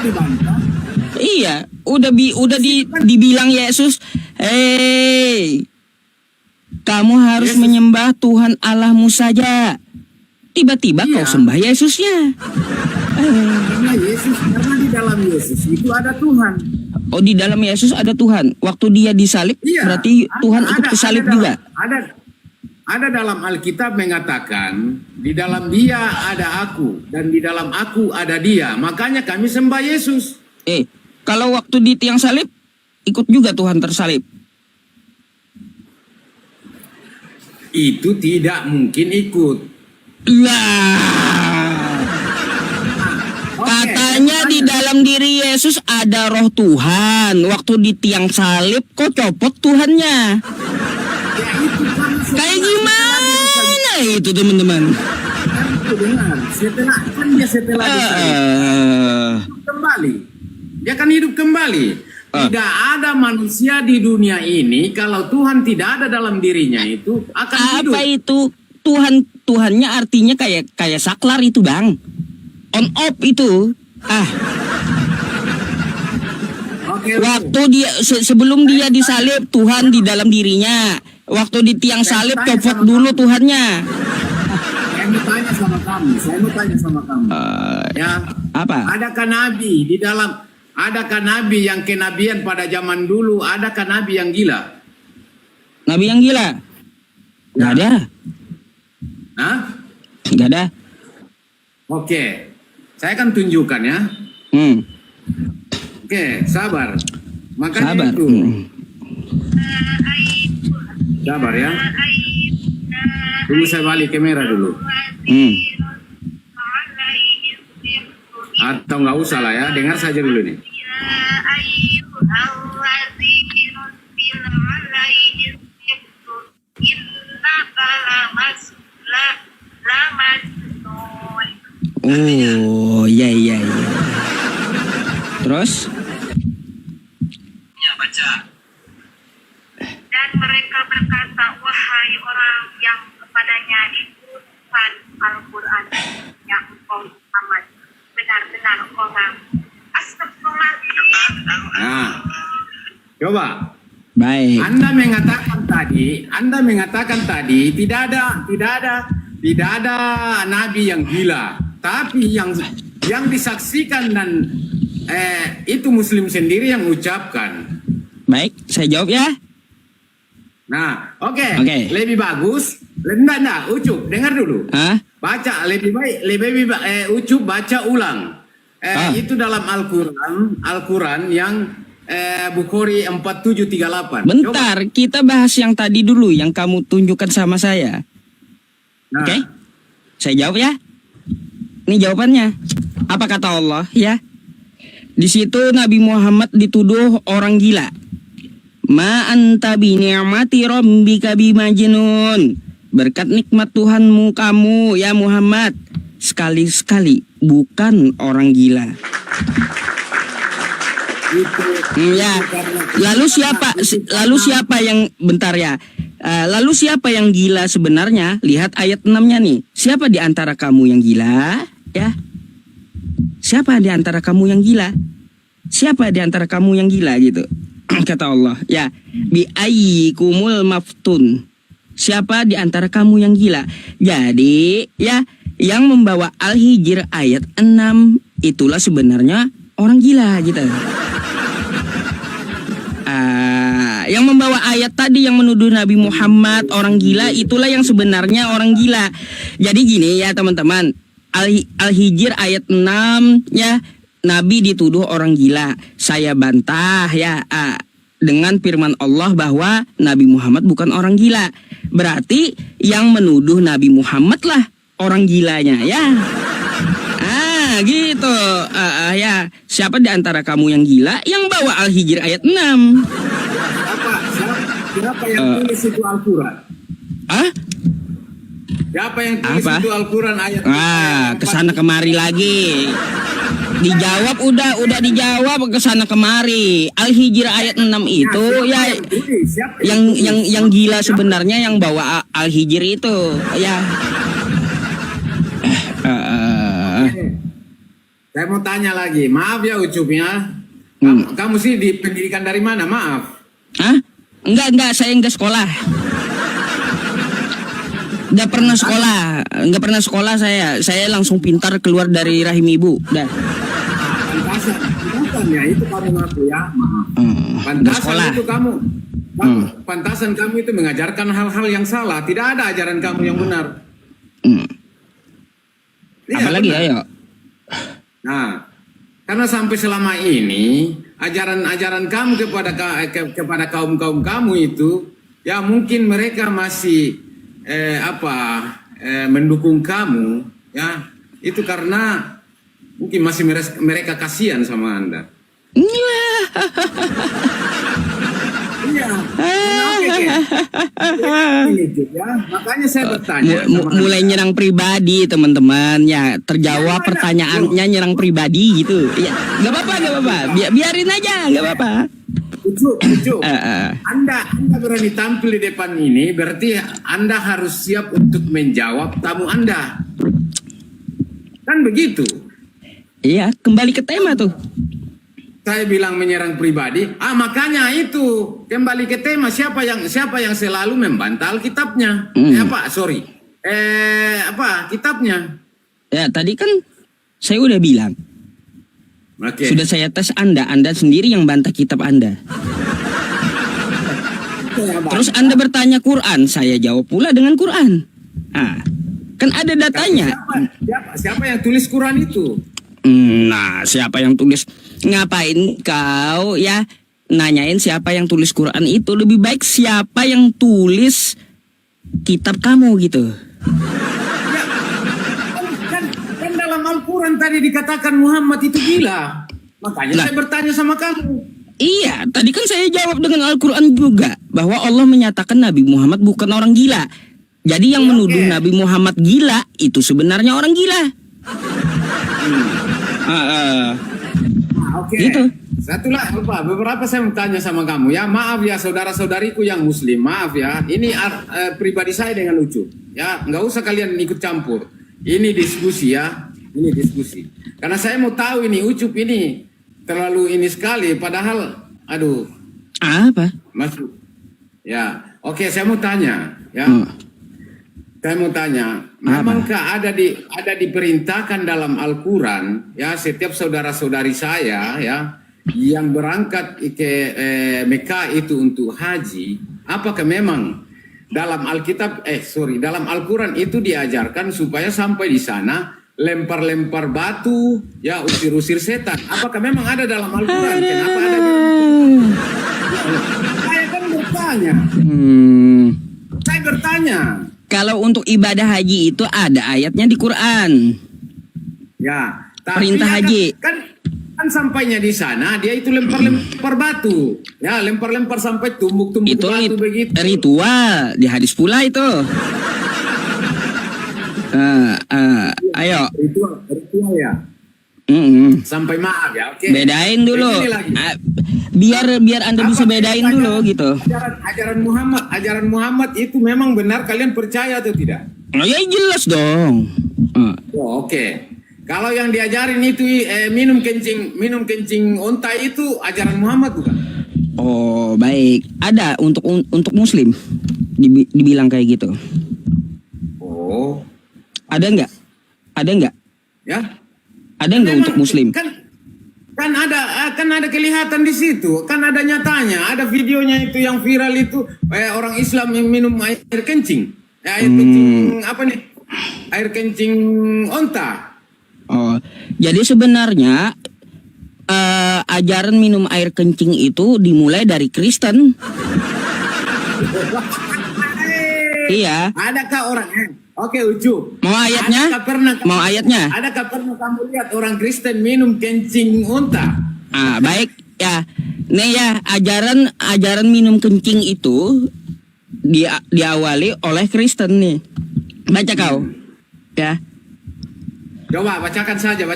dibantah. Iya, dibilang Yesus, hei, kamu harus Yesus menyembah Tuhan Allahmu saja. Tiba-tiba kau sembah Yesusnya. Karena di dalam Yesus itu ada Tuhan. Oh, di dalam Yesus ada Tuhan. Waktu dia disalib, berarti Tuhan ikut disalib juga. Ada dalam Alkitab mengatakan, di dalam dia ada aku, dan di dalam aku ada dia. Makanya kami sembah Yesus. Kalau waktu di tiang salib, ikut juga Tuhan tersalib. Itu tidak mungkin ikut. Katanya di dalam diri Yesus ada roh Tuhan. Waktu di tiang salib kok copot Tuhannya. Kayak gimana itu teman-teman? Setelah kembali, dia akan hidup kembali. Tidak ada manusia di dunia ini kalau Tuhan tidak ada dalam dirinya itu akan hidup. Apa itu Tuhannya artinya kayak saklar itu bang, on off itu. Waktu dia sebelum dia disalib Tuhan di dalam dirinya. Waktu di tiang salib copot dulu Tuhannya. Saya mau tanya sama kamu. Ya. Apa? Adakah nabi di dalam? Adakah nabi yang kenabian pada zaman dulu? Adakah nabi yang gila? Nabi yang gila? Nggak ada. Hah? Nggak ada. Oke. Saya akan tunjukkan ya. Oke, sabar. Makanya sabar. Itu. Sabar ya. Dulu saya balik kamera dulu. Atau nggak usah lah ya, dengar saja dulu nih. Oh, iya. Terus? Ya, baca. Dan mereka berkata, wahai orang yang kepadanya diturunkan Al-Quran, yang engkau Muhammad benar-benar orang. Astagfirullahaladzim. Coba. Baik. Anda mengatakan tadi tidak ada nabi yang gila, tapi yang disaksikan dan itu Muslim sendiri yang ucapkan. Baik, saya jawab ya. Nah, oke. Lebih bagus. Enggak, Ucup, dengar dulu. Baca lebih baik Ucup baca ulang. Itu dalam Al-Quran yang Bukhari 4738. Bentar, coba. Kita bahas yang tadi dulu yang kamu tunjukkan sama saya. Oke? Saya jawab ya. Ini jawabannya. Apa kata Allah ya? Di situ Nabi Muhammad dituduh orang gila. Ma anta bi ni'mati rabbika bimajnun. Berkat nikmat Tuhanmu kamu ya Muhammad sekali-sekali bukan orang gila. Ya. Lalu siapa yang bentar ya? Lalu siapa yang gila sebenarnya? Lihat ayat 6-nya nih. Siapa di antara kamu yang gila? Ya. Siapa di antara kamu yang gila? Siapa di antara kamu yang gila gitu? Kata Allah, ya, bi ayyikumul maftun. Siapa di antara kamu yang gila? Jadi, ya, yang membawa Al-Hijr ayat 6 itulah sebenarnya orang gila gitu. Yang membawa ayat tadi yang menuduh Nabi Muhammad orang gila itulah yang sebenarnya orang gila. Jadi gini ya teman-teman, Al-Hijr ayat 6 ya, Nabi dituduh orang gila. Saya bantah ya dengan firman Allah bahwa Nabi Muhammad bukan orang gila. Berarti yang menuduh Nabi Muhammad lah orang gilanya ya. Gitu. Ya, siapa di antara kamu yang gila? Yang bawa Al-Hijr ayat 6. Siapa yang tulis itu Al-Quran? Siapa yang tulis itu Al-Quran ayat? Kesana kemari lagi. Dijawab udah dijawab kesana kemari. Al-Hijr ayat 6 itu ya yang gila sebenarnya yang bawa Al-Hijr itu ya. Saya mau tanya lagi, maaf ya Ucup ya. Kamu sih di pendidikan dari mana? Maaf. Hah? Enggak, saya enggak sekolah. Enggak pernah sekolah saya. Saya langsung pintar keluar dari rahim ibu. Dah. Pantasan ya itu kamu ngaku ya. Maaf. Pantasan sekolah. itu kamu. Pantasan kamu itu mengajarkan hal-hal yang salah. Tidak ada ajaran kamu yang benar. Iya, Apalagi benar. ayo. Nah, karena sampai selama ini ajaran-ajaran kamu kepada kaum kamu itu, ya mungkin mereka masih mendukung kamu, ya itu karena mungkin masih mereka kasihan sama Anda. Iya. Ini juga, makanya saya bertanya. Mulai nyerang pribadi teman-teman ya, terjawab pertanyaannya nyerang pribadi gitu. Ya, nggak apa-apa. Biarin aja, nggak apa-apa. Ucup. Anda berani tampil di depan ini, berarti Anda harus siap untuk menjawab tamu Anda. Kan begitu. Iya, kembali ke tema tuh. Saya bilang menyerang pribadi. Makanya itu kembali ke tema, siapa yang selalu membantah Alkitabnya? Kitabnya. Ya, tadi kan saya udah bilang. Okay. Sudah saya tes Anda sendiri yang bantah kitab Anda. Terus Anda bertanya Quran, saya jawab pula dengan Quran. Kan ada datanya. Siapa yang tulis Quran itu? Nah, siapa yang tulis? Ngapain kau ya nanyain siapa yang tulis Quran itu? Lebih baik siapa yang tulis kitab kamu gitu. Kan dalam Al-Quran tadi dikatakan Muhammad itu gila. Makanya saya bertanya sama kamu. Iya, tadi kan saya jawab dengan Al-Quran juga bahwa Allah menyatakan Nabi Muhammad bukan orang gila. Jadi yang menuduh Nabi Muhammad gila itu sebenarnya orang gila. Oke. Gitu. Beberapa saya mau tanya sama kamu ya. Maaf ya saudara-saudariku yang muslim. Maaf ya. Ini pribadi saya dengan Ucup. Ya, nggak usah kalian ikut campur. Ini diskusi ya. Ini diskusi. Karena saya mau tahu ini Ucup ini terlalu ini sekali. Padahal, aduh. Apa? Masuk. Ya. Oke, saya mau tanya. Ya. Saya mau tanya, memangkah ada diperintahkan dalam Al-Quran ya setiap saudara-saudari saya ya yang berangkat ke Mekah itu untuk haji, apakah memang dalam dalam Al-Quran itu diajarkan supaya sampai di sana lempar-lempar batu ya usir-usir setan? Apakah memang ada dalam Al-Quran? Kenapa ada? Saya kan bertanya. Saya bertanya. Kalau untuk ibadah haji itu ada ayatnya di Quran. Ya, perintah haji. Kan sampainya di sana dia itu lempar-lempar batu. Ya, lempar-lempar sampai tumbuk-tumbuk Itu batu begitu. Ritual di hadis pula itu. Ayo. Ritual ya. Sampai maaf ya, oke. Bedain dulu. Biar Anda bisa bedain dulu gitu. Ajaran Muhammad itu memang benar, kalian percaya atau tidak? Ya jelas dong. Oke. Kalau yang diajarin itu minum kencing onta itu ajaran Muhammad bukan? Oh, baik. Ada untuk muslim dibilang kayak gitu. Oh. Ada enggak? Ya. Ada enggak untuk muslim? Kan ada kelihatan di situ, kan ada nyatanya, ada videonya itu yang viral itu orang Islam yang minum air kencing, air kencing onta. Oh, jadi sebenarnya ajaran minum air kencing itu dimulai dari Kristen. Iya. Adakah orang? Oke, Ucup. Mau ayatnya? Mau ayatnya? Adakah pernah kamu lihat orang Kristen minum kencing unta? Baik ya. Nih ya, ajaran minum kencing itu diawali oleh Kristen nih. Baca kau. Ya. Coba bacakan saja.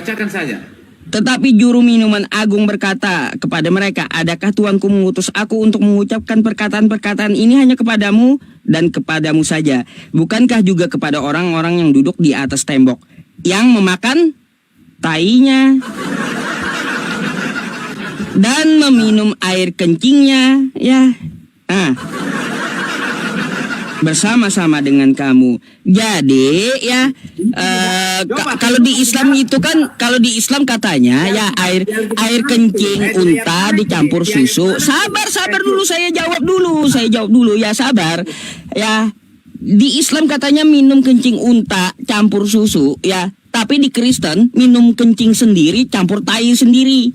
Tetapi juru minuman agung berkata kepada mereka, adakah Tuanku mengutus aku untuk mengucapkan perkataan-perkataan ini hanya kepadamu dan kepadamu saja? Bukankah juga kepada orang-orang yang duduk di atas tembok, yang memakan tainya dan meminum air kencingnya, ya. Nah, bersama-sama dengan kamu. Jadi ya, kalau di Islam itu kan, kalau di Islam katanya ya air kencing unta dicampur susu. Sabar dulu, saya jawab dulu ya, sabar ya. Di Islam katanya minum kencing unta campur susu ya, tapi di Kristen minum kencing sendiri campur tai sendiri.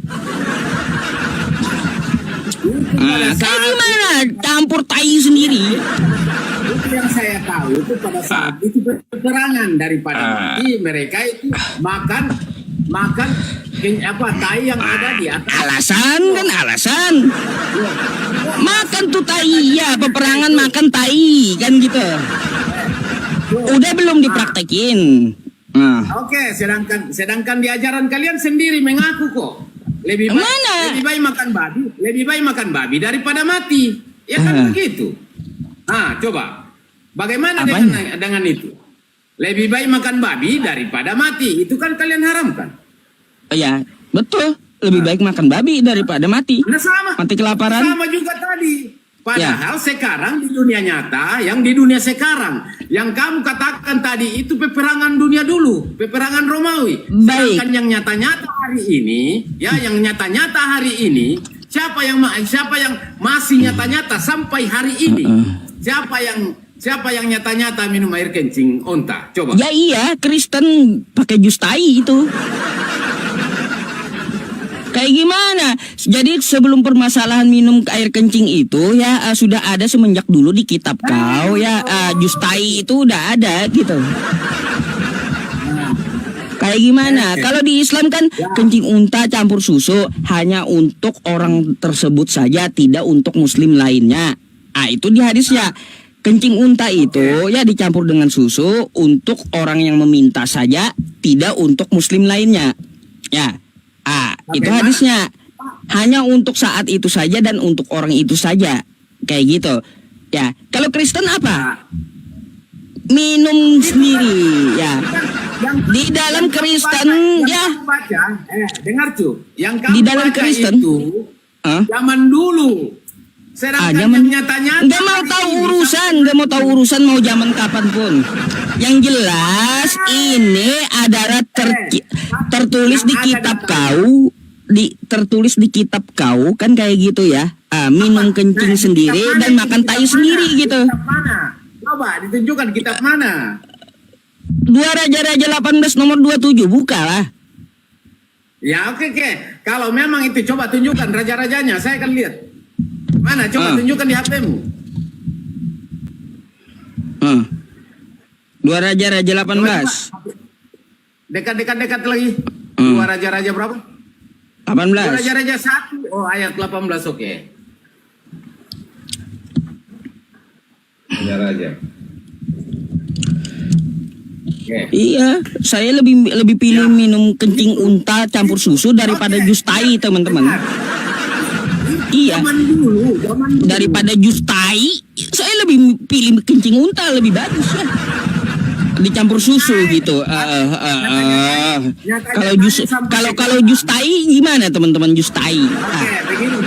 Kayak gimana campur tai sendiri? Itu yang saya tahu itu pada saat itu peperangan daripada mati, mereka itu makan tai yang ada di atas. Alasan makan tuh tai ya, peperangan makan tai kan gitu. Udah belum dipraktekin. Oke, sedangkan di ajaran kalian sendiri mengaku kok lebih baik makan babi daripada mati. Ya kan begitu. Coba bagaimana dengan itu? Lebih baik makan babi daripada mati. Itu kan kalian haramkan. Ya, betul. Lebih baik makan babi daripada mati. Nah, sama. Mati kelaparan. Sama juga tadi. Padahal sekarang di dunia nyata, yang di dunia sekarang, yang kamu katakan tadi itu peperangan dunia dulu, peperangan Romawi. Baik. Sedangkan yang nyata-nyata hari ini, siapa yang masih nyata-nyata sampai hari ini? Siapa yang nyata-nyata minum air kencing unta? Coba. Ya iya, Kristen pakai jus tai itu. Kayak gimana? Jadi sebelum permasalahan minum air kencing itu ya sudah ada semenjak dulu di kitab kau ya, jus tai itu udah ada gitu. Kayak gimana? Kalau di Islam kan kencing unta campur susu hanya untuk orang tersebut saja, tidak untuk muslim lainnya. Itu di hadis ya. Kencing unta itu ya dicampur dengan susu untuk orang yang meminta saja, tidak untuk muslim lainnya. Ya. Itu hadisnya. Hanya untuk saat itu saja dan untuk orang itu saja. Kayak gitu. Ya. Kalau Kristen apa? Minum sendiri ya. Di dalam Kristen ya. Dengar tuh. Yang kamu di dalam baca Kristen itu zaman dulu. Zaman nggak mau tahu urusan mau zaman kapanpun. Yang jelas ini adalah tertulis di kitab kau, tertulis di kitab kau kan kayak gitu ya. Minum kencing sendiri dan makan tai sendiri gitu. Mana? Coba ditunjukkan kitab mana? 2 Raja-Raja 18 nomor 27, buka lah. Ya oke. Kalau memang itu coba tunjukkan raja-rajanya, saya akan lihat. Mana? Coba tunjukkan di HP-mu. 2 Raja-Raja 18. Dekat lagi. 2 Raja-Raja berapa? 18. 2 Raja-Raja 1. Oh, ayat 18, oke. Raja-Raja. Iya, saya lebih pilih minum kencing unta campur susu daripada jus tai, teman-teman. Iya. Zaman dulu. Daripada jus tai, saya lebih pilih kencing unta, lebih bagus ya. Dicampur susu gitu. Kalau jus tai gimana teman-teman, jus tai? Begini.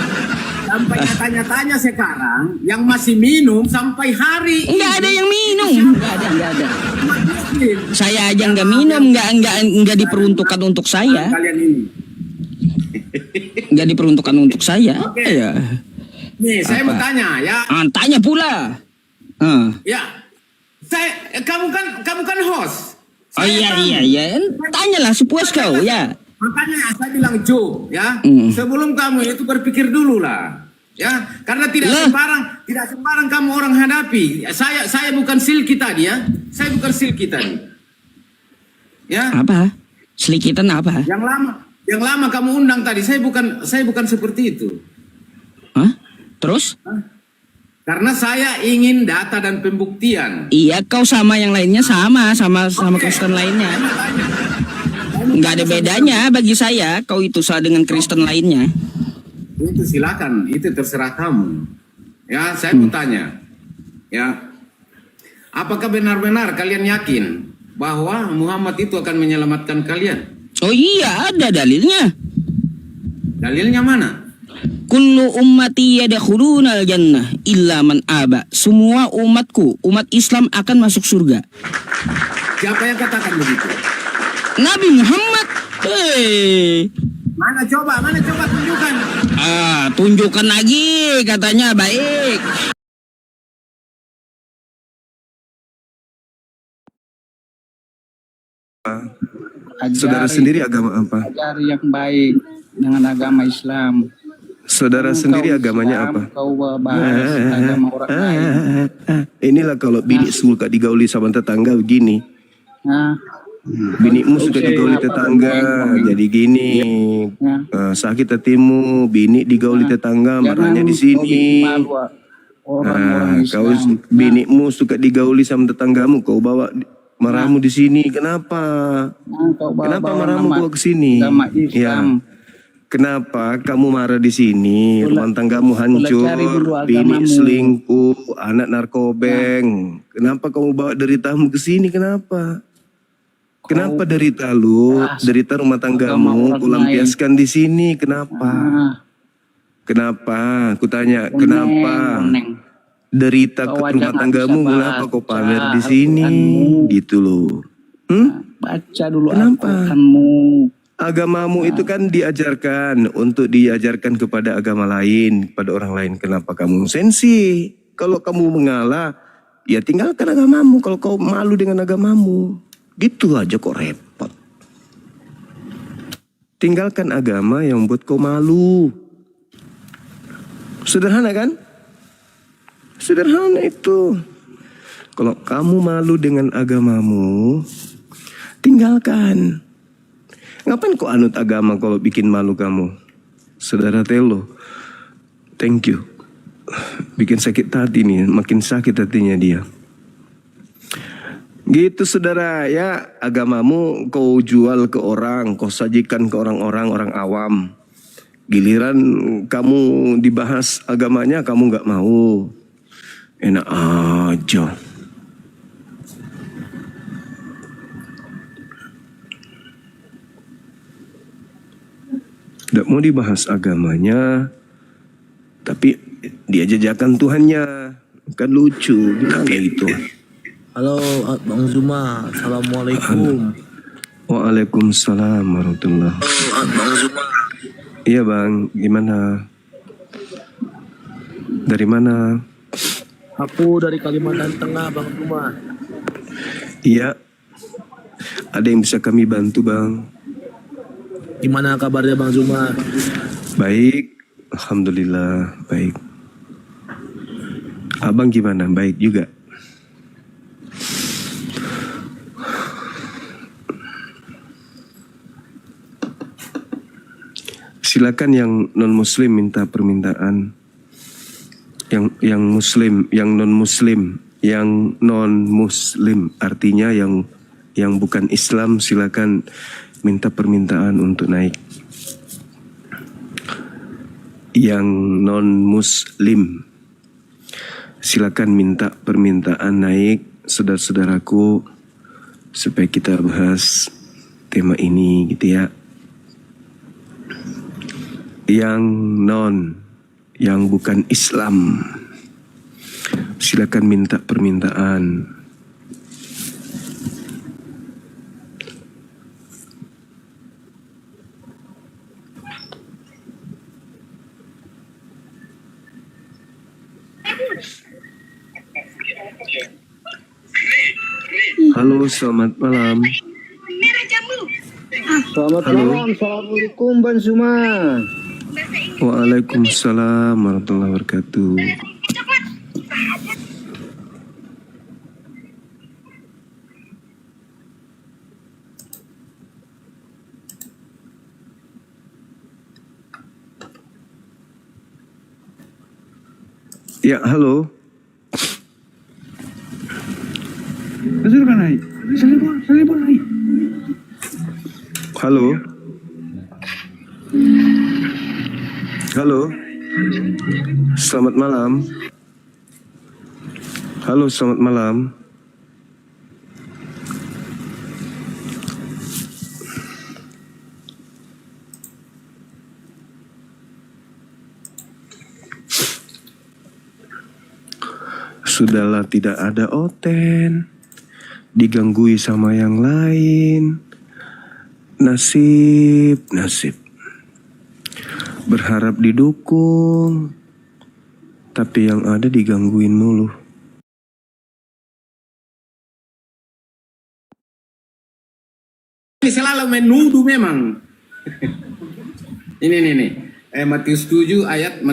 Sampai nyata-nyatanya sekarang yang masih minum sampai hari nggak ada yang minum. Nggak ada. Saya aja nggak minum, nggak diperuntukkan untuk saya. Kalian ini. Nggak diperuntukkan untuk saya. Ya. Nih, saya mau tanya ya. Tanya pula. Ya. Kamu kan host. Iya. Tanyalah sepuas kau ya. Makanya saya bilang Joe ya, sebelum kamu itu berpikir dulu lah. Ya, karena tidak sembarang kamu orang hadapi. Saya bukan silky tadi ya. Saya bukan silky tadi. Ya. Apa? Selikitan apa? Yang lama kamu undang tadi, saya bukan seperti itu. Terus? Karena saya ingin data dan pembuktian. Iya, kau sama yang lainnya sama Kristen lainnya. Nggak ada bedanya bagi saya, kau itu sama dengan Kristen lainnya. Itu silakan, itu terserah kamu. Ya, saya mau tanya. Ya. Apakah benar-benar kalian yakin bahwa Muhammad itu akan menyelamatkan kalian? Oh iya, ada dalilnya. Dalilnya mana? Kullu ummati yadkhulunal jannah illa man aba. Semua umatku, umat Islam akan masuk surga. Siapa yang katakan begitu? Nabi Muhammad. Mana coba tunjukkan. Tunjukkan lagi katanya baik. Saudara sendiri agama apa? Ajari yang baik dengan agama Islam. Saudara sendiri agamanya apa? Kau bahas agama orang lain. Inilah kalau bini suka digauli sama tetangga begini. Nah, Binimu suka digauli tetangga, jadi gini. Sakit hatimu, bini digauli tetangga, marahnya di sini. Orang-orang Kau Islam. binimu suka digauli sama tetanggamu, kau bawa marahmu di sini. Kenapa? Kau Kenapa bawa marahmu nama bawa ke sini? agama Ya. Islam. Kenapa kamu marah di sini? Rumah tanggamu hancur, cari dulu bini agamamu. selingkuh, anak narkobeng. Kenapa kamu bawa deritamu ke sini? Kenapa? Kenapa derita lu, derita rumah tanggamu, orang kau lampiaskan di sini? Kenapa? Kenapa? Aku tanya, kenapa? Derita Kau ke aja rumah nggak tanggamu, bisa kenapa kau baca pamer di sini? Al-Quranmu. Gitu loh. Baca dulu Kenapa? Al-Quranmu. Agamamu itu kan diajarkan untuk diajarkan kepada agama lain, kepada orang lain. Kenapa kamu sensi? Kalau kamu mengalah, ya tinggalkan agamamu. Kalau kau malu dengan agamamu, gitu aja kok repot. Tinggalkan agama yang buat kau malu. Sederhana kan? Sederhana itu. Kalau kamu malu dengan agamamu, tinggalkan. Ngapain kau anut agama kalau bikin malu kamu? Saudara Telo, thank you. Bikin sakit hati nih, makin sakit hatinya dia. Gitu saudara, ya agamamu kau jual ke orang, kau sajikan ke orang-orang, orang awam. Giliran kamu dibahas agamanya, kamu gak mau. Enak aja. Tidak mau dibahas agamanya, tapi dia jajakan Tuhannya. Kan lucu, gimana itu? Halo Bang Zuma, Assalamualaikum. Waalaikumsalam warahmatullahi. Bang Zuma. Iya bang, gimana? Dari mana? Aku dari Kalimantan Tengah, Bang Zuma. Iya, ada yang bisa kami bantu bang? Gimana kabarnya Bang Zuma? Baik, alhamdulillah baik. Abang gimana? Baik juga. Silakan yang non muslim minta permintaan. Yang muslim, yang non muslim, yang non muslim artinya yang bukan Islam silakan minta permintaan untuk naik. Yang non muslim silakan minta permintaan naik, saudara-saudaraku, supaya kita bahas tema ini gitu ya. Yang non, yang bukan Islam silakan minta permintaan. Halo, selamat malam. Selamat malam, assalamualaikum Bang Zuma. Waalaikumsalam warahmatullahi wabarakatuh. Ya, halo. Halo. Halo. Selamat malam. Halo, selamat malam. Sudahlah, tidak ada Oten. Diganggui sama yang lain. Nasib. Berharap didukung. Tapi yang ada digangguin mulu. Ini selalu menuduh memang. Ini. Matius 7 ayat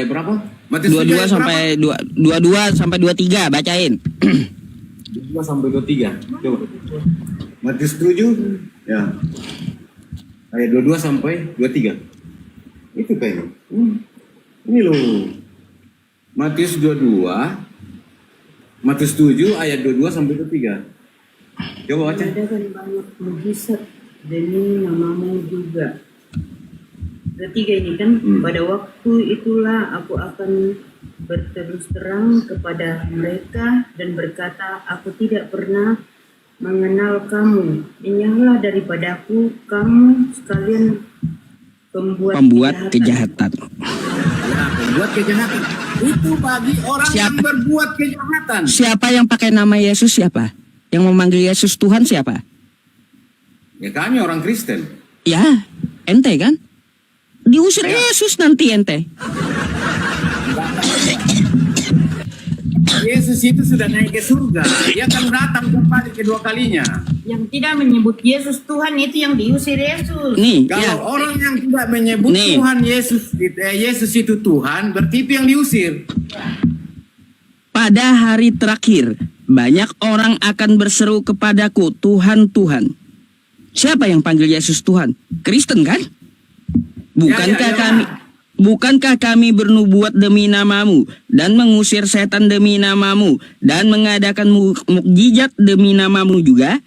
berapa? Matius 7 22 ayat sampai 22 sampai 23 bacain. 2 sampai 23. Coba. Matius 7 ya. Ayat 22 sampai 23. Itu kayaknya. Ini loh. Matius 22 Matius 7 ayat 22 sampai 23. Coba baca. Mengadakan banyak mujizat demi namamu juga. Ketiga ini kan, pada waktu itulah aku akan berterus terang kepada mereka dan berkata, aku tidak pernah mengenal kamu. Enyahlah daripadaku, kamu sekalian pembuat kejahatan. Ya, pembuat kejahatan. Itu bagi orang yang berbuat kejahatan. Siapa yang pakai nama Yesus siapa? Yang memanggil Yesus Tuhan siapa? Ya kami orang Kristen. Ya, ente kan? Diusir Yesus nanti ente. Yesus itu sudah naik ke surga. Dia akan datang kembali kedua kalinya. yang tidak menyebut Yesus Tuhan itu yang diusir Yesus. Nih, Kalau ya. orang yang tidak menyebut Nih. Tuhan Yesus itu Tuhan, berarti itu yang diusir. Pada hari terakhir, banyak orang akan berseru kepadaku, Tuhan, Tuhan. Siapa yang panggil Yesus Tuhan? Kristen kan? Bukankah kami bernubuat demi namamu dan mengusir setan demi namamu dan mengadakan mukjizat demi namamu juga?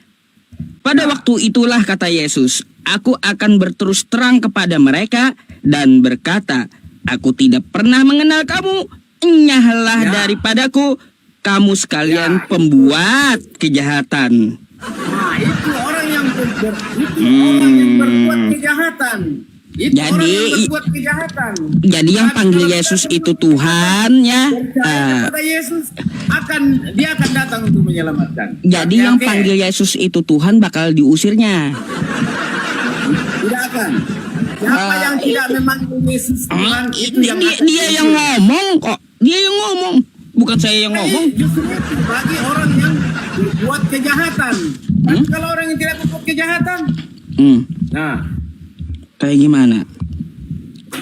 Pada waktu itulah kata Yesus, aku akan berterus terang kepada mereka dan berkata, aku tidak pernah mengenal kamu. Enyahlah daripadaku, kamu sekalian pembuat kejahatan. Nah, itu orang yang berbuat kejahatan. Itu Jadi, orang yang berbuat kejahatan. Jadi yang panggil Yesus itu Tuhan ya. Percaya kepada Yesus dia akan datang untuk menyelamatkan. Jadi yang panggil Yesus itu Tuhan bakal diusirnya. Tidak akan. Siapa yang tidak memanggil Yesus Tuhan itu yang akan Dia yang ngomong kok. Dia yang ngomong, bukan saya yang ngomong. Justru itu bagi orang yang berbuat kejahatan. Tapi kalau orang yang tidak berbuat kejahatan, nah, Kayak gimana?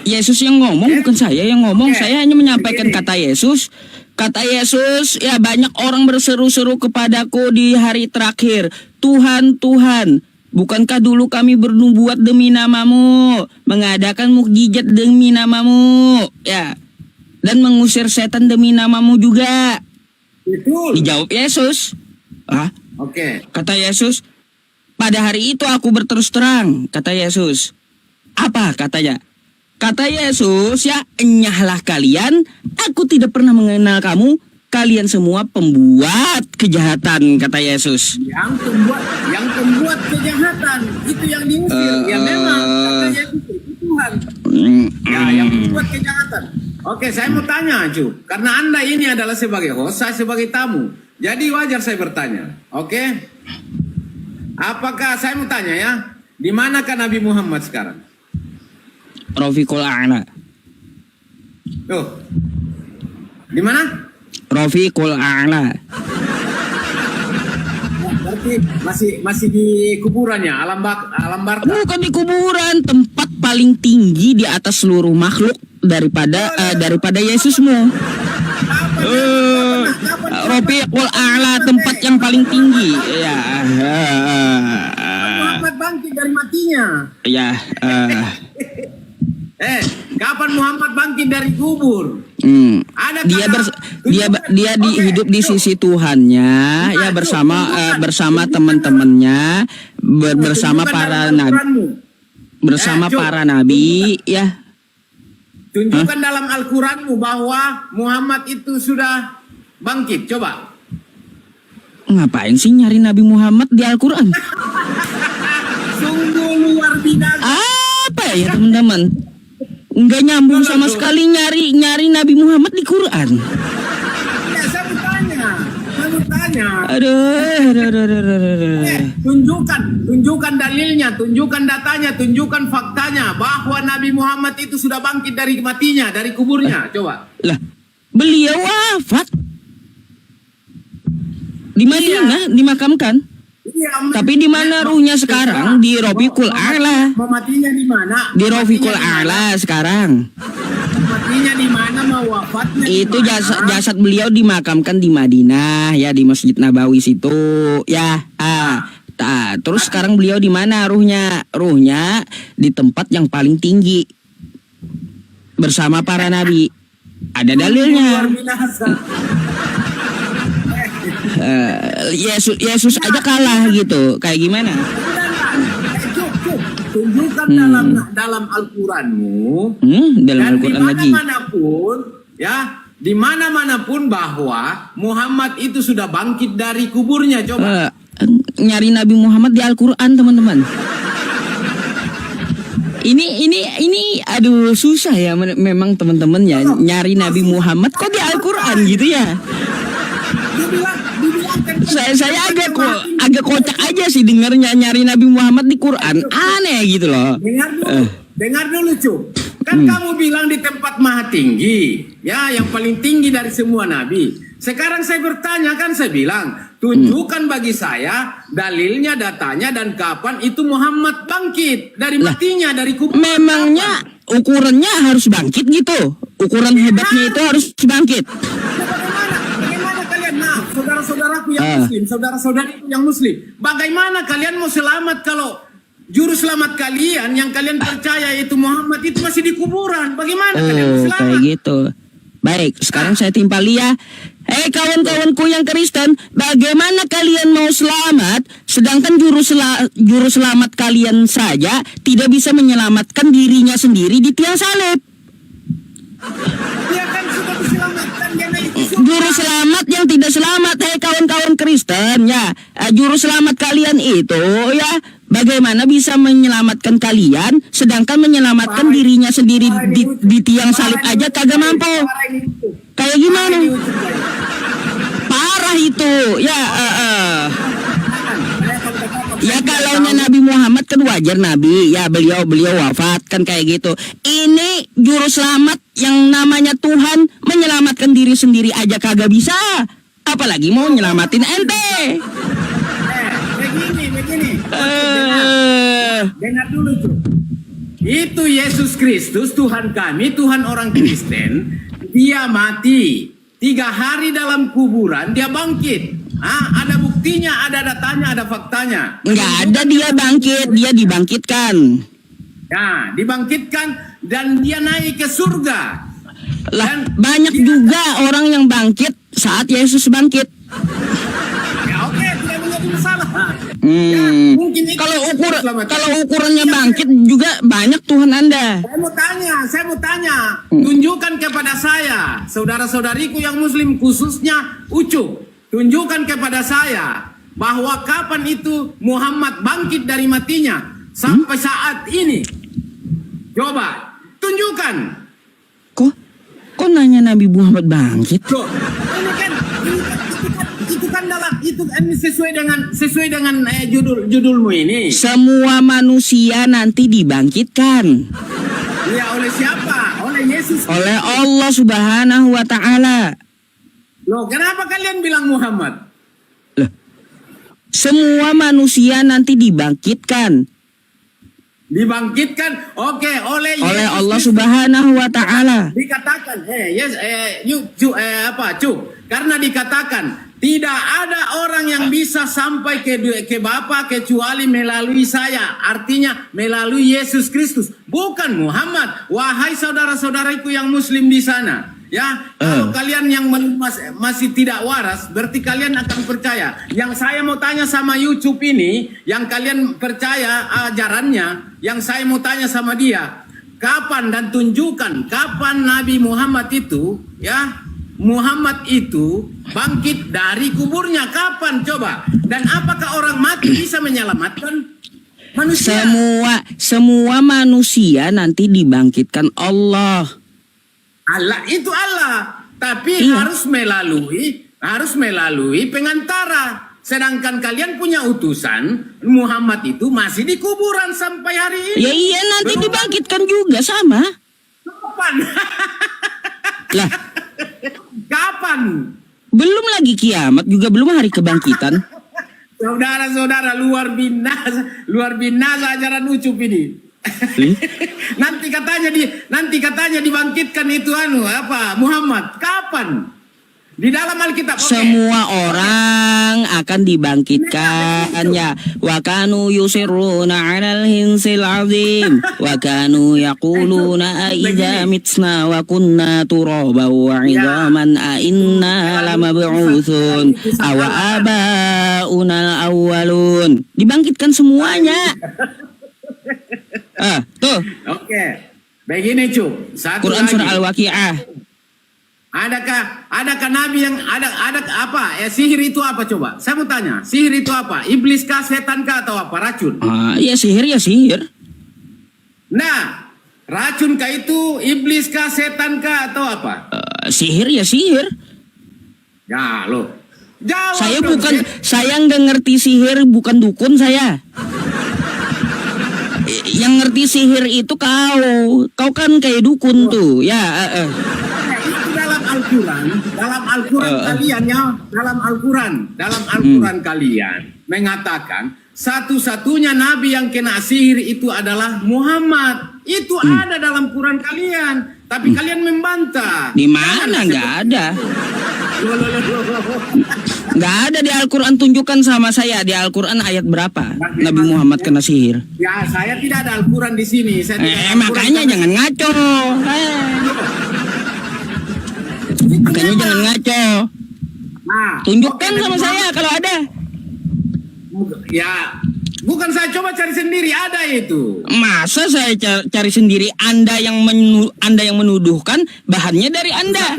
Yesus yang ngomong, bukan saya yang ngomong. Saya hanya menyampaikan kata Yesus. Kata Yesus, ya banyak orang berseru-seru kepadaku di hari terakhir. Tuhan, Tuhan, bukankah dulu kami bernubuat demi namamu, mengadakan mukjizat demi namamu, ya, dan mengusir setan demi namamu juga? betul. Dijawab Yesus. Oke. Kata Yesus, pada hari itu aku berterus terang, kata Yesus. Apa katanya? Kata Yesus, ya, enyahlah kalian, aku tidak pernah mengenal kamu, kalian semua pembuat kejahatan, kata Yesus. Yang pembuat kejahatan itu yang diusir. Ya memang kata Yesus itu Tuhan. Ya, yang membuat kejahatan. Oke, saya mau tanya, Cu. Karena Anda ini adalah sebagai host, saya sebagai tamu. Jadi wajar saya bertanya. Oke? Apakah saya mau tanya ya, di manakah Nabi Muhammad sekarang? Rafiqul A'la. Tuh. Di mana? Rafiqul A'la. Berarti masih di kuburannya, alam barka. Bukan di kuburan, tempat paling tinggi di atas seluruh makhluk daripada Yesusmu. Rafiqul A'la, tempat yang paling tinggi. Ya. Muhammad bangkit dari matinya. Ya. Kapan Muhammad bangkit dari kubur? Dia hidup di sisi Tuhannya, ya, bersama teman-temannya, bersama para nabi, para nabi, ya. Tunjukkan dalam Al-Quranmu bahwa Muhammad itu sudah bangkit. Coba. Ngapain sih nyari Nabi Muhammad di Al-Quran? Sungguh luar biasa. Apa ya teman-teman? Nggak nyambung sama sekali nyari Nabi Muhammad di Quran. makanya. Aduh. Tunjukkan dalilnya, tunjukkan datanya, tunjukkan faktanya bahwa Nabi Muhammad itu sudah bangkit dari matinya, dari kuburnya. Coba. Lah, beliau wafat di Madinah, dimakamkan. Iya, Tapi di mana ruhnya sekarang? Di Rafiqul A'la. Matinya di mana? Di Rafiqul A'la sekarang. Matinya di mana, mau wafatnya di Itu mana? jasad beliau dimakamkan di Madinah, ya, di Masjid Nabawi situ, ya. Terus sekarang beliau di mana ruhnya? Ruhnya di tempat yang paling tinggi bersama para nabi. Ada dalilnya. Luar binasa. Yesus aja kalah gitu. Kayak gimana? Tunjukkan dalam Al-Quranmu. Dalam Dan Al-Quran lagi. dimana-manapun, ya, di mana-manapun bahwa Muhammad itu sudah bangkit dari kuburnya. Coba. Nyari Nabi Muhammad di Al-Quran, teman-teman. Ini aduh susah ya memang teman-teman ya, nyari Nabi Muhammad kok di Al-Quran gitu ya. Saya agak kocak aja sih dengarnya, nyari Nabi Muhammad di Quran, aneh gitu loh. Dengar dulu, Cuk. Kan kamu bilang di tempat maha tinggi, ya, yang paling tinggi dari semua nabi. Sekarang saya bertanya, kan saya bilang, tunjukkan bagi saya dalilnya, datanya, dan kapan itu Muhammad bangkit dari matinya, dari kubur. Memangnya ukurannya harus bangkit gitu? Ukuran hebatnya itu harus bangkit. Bagaimana kalian, saudara-saudaraku yang muslim, saudara-saudariku yang muslim, bagaimana kalian mau selamat kalau juru selamat kalian yang kalian percaya itu Muhammad itu masih di kuburan? Bagaimana kalian mau selamat? Kayak gitu. Baik, sekarang saya timpali ya. Kawan-kawanku yang Kristen, bagaimana kalian mau selamat sedangkan juru selamat kalian saja tidak bisa menyelamatkan dirinya sendiri di tiang salib? Dia kan sudah diselamatkan, dia naik ke surga. Juru selamat yang tidak selamat, kawan-kawan Kristen ya, juru selamat kalian itu ya, bagaimana bisa menyelamatkan kalian sedangkan menyelamatkan dirinya sendiri di tiang salib aja kagak mampu? Kayak gimana? Parah itu ya. Ya kalaunya Nabi Muhammad kan wajar Nabi, ya beliau wafat kan kayak gitu. Ini juru selamat yang namanya Tuhan menyelamatkan diri sendiri aja kagak bisa, apalagi mau nyelamatin ente. Begini. Dengar dulu, tuh. Itu Yesus Kristus, Tuhan kami, Tuhan orang Kristen. Dia mati 3 hari dalam kuburan, dia bangkit. Ada buktinya, ada datanya, ada faktanya. Nggak ada dia bangkit, dia dibangkitkan. Ya, dibangkitkan dan dia naik ke surga. Lah, banyak juga orang yang bangkit saat Yesus bangkit. Ya, oke, tidak menjadi masalah. Ya, mungkin itu Kalau ukurannya bangkit juga banyak Tuhan Anda. Saya mau tanya, tunjukkan kepada saya, saudara-saudariku yang muslim khususnya Ucup, tunjukkan kepada saya bahwa kapan itu Muhammad bangkit dari matinya sampai saat ini. Coba tunjukkan. Kok nanya Nabi Muhammad bangkit? Loh, itu kan sesuai dengan judulmu ini. Semua manusia nanti dibangkitkan. Ya, oleh siapa? Oleh Yesus. Oleh Allah Subhanahu wa Ta'ala. Loh, kenapa kalian bilang Muhammad? Semua manusia nanti dibangkitkan. Dibangkitkan, oke, oleh Allah Subhanahu wa Ta'ala. Dikatakan, karena dikatakan tidak ada orang yang bisa sampai ke Bapa kecuali melalui saya. Artinya melalui Yesus Kristus, bukan Muhammad. Wahai saudara-saudariku yang muslim di sana. Ya, kalau kalian yang masih tidak waras, berarti kalian akan percaya. Yang saya mau tanya sama YouTube ini, yang kalian percaya ajarannya, yang saya mau tanya sama dia, kapan dan tunjukkan kapan Nabi Muhammad itu, ya, Muhammad itu bangkit dari kuburnya, kapan coba? Dan apakah orang mati bisa menyelamatkan manusia? Semua manusia nanti dibangkitkan Allah. Allah itu Allah, tapi harus melalui harus melalui pengantara. Sedangkan kalian punya utusan, Muhammad itu masih di kuburan sampai hari ini. Ya iya, nanti Belum- dibangkitkan juga sama. Kapan? Lah, Kapan? belum lagi kiamat, juga belum hari kebangkitan. Saudara-saudara, luar binasa ajaran ucup ini. nanti katanya dibangkitkan itu Muhammad. Kapan? Di dalam Alkitab. Oke. Semua orang akan dibangkitkan ya. Wa kanu yusirruna 'alal hinsil 'azim wa kanu yaquluna a idza mitna wa kunna turaban wa 'idhaman a inna lamab'utsun aw abauna awwalun. Dibangkitkan semuanya. Tuh Oke. Begini, Cuk. Satu Quran lagi. surah Al-Waqiah. Adakah nabi yang ada apa? Sihir itu apa coba? Saya mau tanya, sihir itu apa? Iblis kah, setan kah, atau apa? Racun. Ya sihir ya sihir. Nah, racun kah itu, iblis kah, setan kah, atau apa? Sihir ya sihir. Ya, lo. Jawab Saya dong, bukan, Set. saya nggak ngerti sihir, bukan dukun saya. Yang ngerti sihir itu kau kan kayak dukun tuh, ya. Itu dalam Al-Quran kalian ya, dalam Al-Quran kalian mengatakan satu-satunya nabi yang kena sihir itu adalah Muhammad. Itu ada dalam Quran kalian, tapi kalian membantah. Di mana nggak ada? Loh. Nggak ada di Al-Quran. Tunjukkan sama saya di Al-Quran ayat berapa Nabi Muhammad kena sihir. Ya, saya tidak ada Al-Quran di sini. Saya tidak ada Al-Quran Makanya karena- jangan ngaco. Makanya jangan ngaco. Nah, Tunjukkan oke, sama Nabi saya kalau ada. Ya, bukan saya coba cari sendiri, ada itu. Masa saya cari sendiri? Anda yang menuduhkan bahannya dari Anda.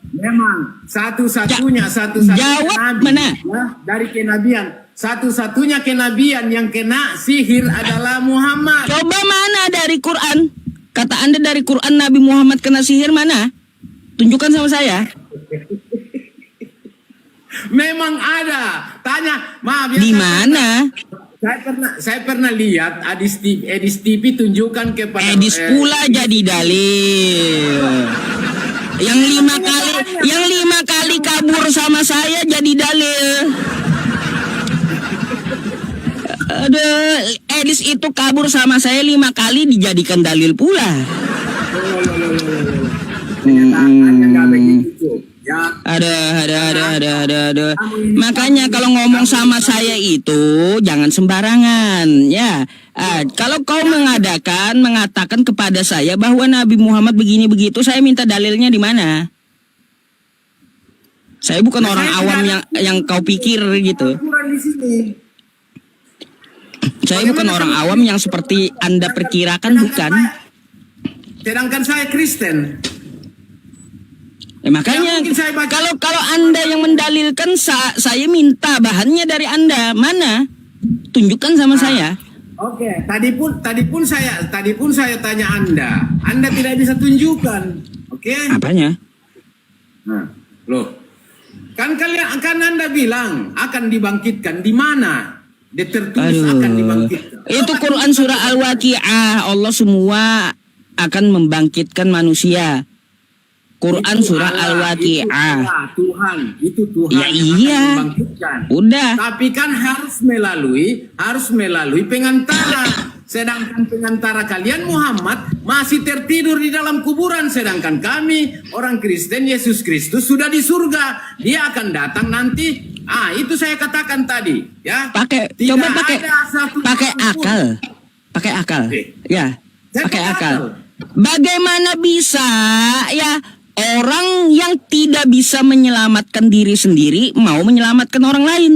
Memang satu-satunya Jawab nabi mana? ya, dari kenabian. Satu-satunya kenabian yang kena sihir adalah Muhammad. Coba mana dari Quran? Kata Anda dari Quran Nabi Muhammad kena sihir mana? Tunjukkan sama saya. Memang ada. Tanya, maaf ya. Di mana? Saya pernah lihat Edis TV tunjukkan kepada Edis pula jadi dalil. Yang lima kali kabur sama saya jadi dalil. Aduh, Edis itu kabur sama saya 5 kali dijadikan dalil pula. kenyataannya nggak begitu. Ya. Ada. Makanya kalau ngomong sama saya itu jangan sembarangan, ya. Kalau kau mengatakan kepada saya bahwa Nabi Muhammad begini begitu, saya minta dalilnya di mana? Saya bukan orang awam yang kau pikir gitu. Kurang di sini. Saya bukan orang awam yang seperti Anda perkirakan, bukan. Sedangkan saya Kristen. Makanya Ya, mungkin saya baca- kalau Anda yang mendalilkan, saya minta bahannya dari Anda. Mana? Tunjukkan sama saya. Oke, tadi pun saya tanya Anda tidak bisa tunjukkan, oke? Apanya? Nah, loh, kan Anda bilang akan dibangkitkan di mana? Tertulis akan dibangkitkan. Itu Quran surah Al-Waqiah. Allah semua akan membangkitkan manusia. Quran Itu surah Allah, Al-Waqiah. itu Tuhan Ya yang iya. akan membangkitkan. Udah. Tapi kan harus melalui pengantara. Sedangkan pengantara kalian Muhammad masih tertidur di dalam kuburan. Sedangkan kami orang Kristen, Yesus Kristus sudah di surga. Dia akan datang nanti. Itu saya katakan tadi, ya. Coba pakai pun. akal. Ya, Saya pakai pakai akal. akal. Bagaimana bisa ya orang yang tidak bisa menyelamatkan diri sendiri mau menyelamatkan orang lain?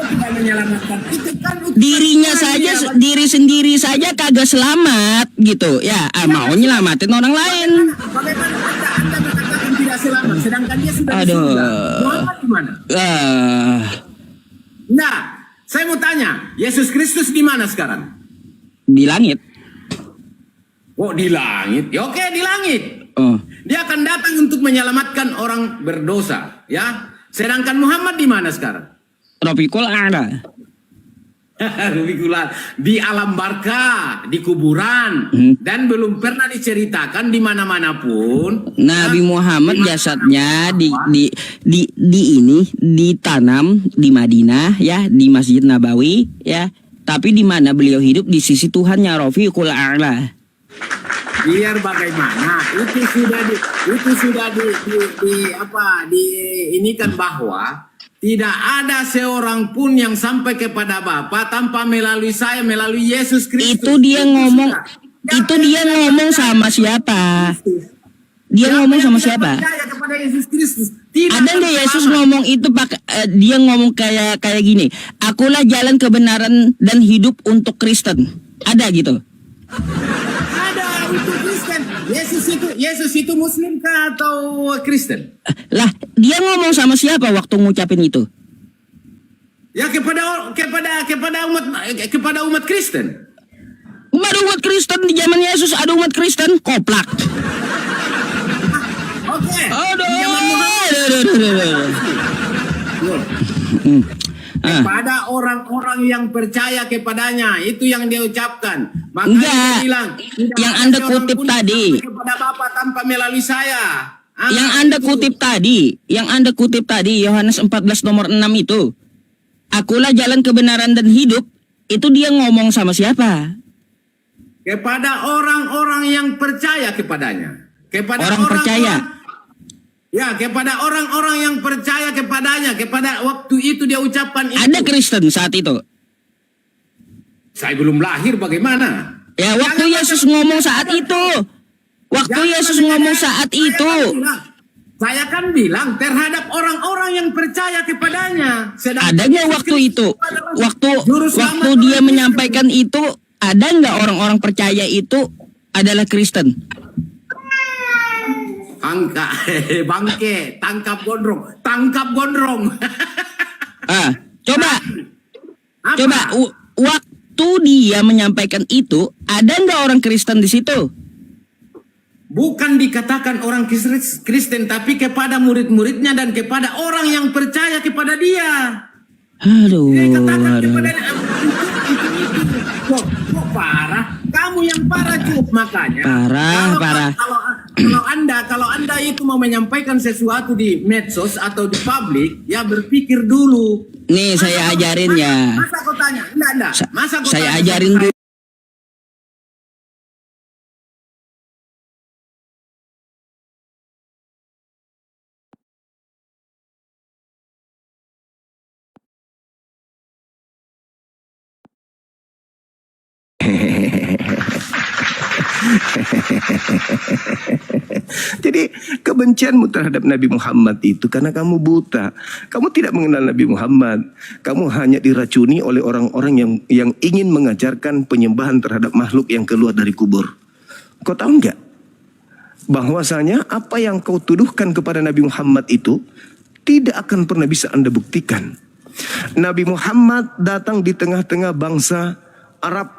Tidak menyelamatkan. Itu kan Dirinya utusan saja, dia, diri sendiri saja kagak selamat gitu ya. Mau nyelamatin orang lain. Bagaimana Anda mengatakan tidak selamat, sedangkan dia sudah di Aduh. surga. Muhammad gimana? Nah, saya mau tanya, Yesus Kristus di mana sekarang? Di langit. Oh, di langit. Ya, oke, di langit. Oh. Dia akan datang untuk menyelamatkan orang berdosa, ya. Sedangkan Muhammad di mana sekarang? Rafiqul A'la. Rubikulan di alam barka, di kuburan, dan belum pernah diceritakan di mana-mana pun. Nabi ya, Muhammad di mana-mana jasadnya pun. ditanam di Madinah ya, di Masjid Nabawi ya. Tapi di mana beliau hidup di sisi Tuhannya, Rafiqul A'la. Biar bagaimana itu sudah ini kan bahwa tidak ada seorang pun yang sampai kepada Bapa tanpa melalui saya, melalui Yesus Kristus. Itu dia ngomong, itu dia ngomong sama siapa? Dia ngomong sama siapa? Percaya kepada Yesus Kristus. Tidak Ada nggak akan Yesus selamat. ngomong itu dia ngomong kayak gini? Akulah jalan kebenaran dan hidup untuk Kristen. Ada gitu? Ada itu Kristen. Yesus itu Muslim kah atau Kristen? Lah, dia ngomong sama siapa waktu ngucapin itu? Ya kepada umat Kristen. Baru umat Kristen di zaman Yesus ada umat Kristen koplak. Oke. Aduh. Di zaman Muhammad. Hmm. Ah. Kepada orang-orang yang percaya kepadanya, itu yang dia ucapkan. Makanya Enggak. dia bilang, tidak Yang ada Anda seorang kutip pun tadi. sampai kepada Bapa tanpa melalui saya. Yang Anda kutip tadi Yohanes 14 nomor 6 itu. Akulah jalan kebenaran dan hidup. Itu dia ngomong sama siapa? Kepada orang-orang yang percaya kepadanya. Kepada Orang percaya. Ya, kepada orang-orang yang percaya kepadanya. Kepada waktu itu dia ucapkan itu. Ada Kristen saat itu. Saya belum lahir bagaimana? Ya, waktu Yesus ngomong saat itu. Waktu Yesus ngomong saat itu. Saya kan bilang terhadap orang-orang yang percaya kepadanya. Sedangkan Ada nggak Yesus waktu Kristus itu? adalah Waktu juru selamat dia orang Kristen. menyampaikan itu, ada nggak orang-orang percaya itu adalah Kristen? Bangke, tangkap gondrong. Ah, coba Apa? waktu dia menyampaikan itu, ada nggak orang Kristen di situ? Bukan dikatakan orang Kristen, tapi kepada murid-muridnya dan kepada orang yang percaya kepada dia. Aduh, Dia katakan aduh. kepada kok parah. Kamu yang parah Cuk, makanya. Parah. Kalau anda itu mau menyampaikan sesuatu di medsos atau di publik, ya berpikir dulu. Nih saya ajarin ya. Masa kau tanya? Enggak. Masa kau Saya tanya ajarin sama dulu. Jadi kebencianmu terhadap Nabi Muhammad itu karena kamu buta. Kamu tidak mengenal Nabi Muhammad. Kamu hanya diracuni oleh orang-orang yang ingin mengajarkan penyembahan terhadap makhluk yang keluar dari kubur. Kau tahu enggak? Bahwasanya apa yang kau tuduhkan kepada Nabi Muhammad itu tidak akan pernah bisa Anda buktikan. Nabi Muhammad datang di tengah-tengah bangsa Arab.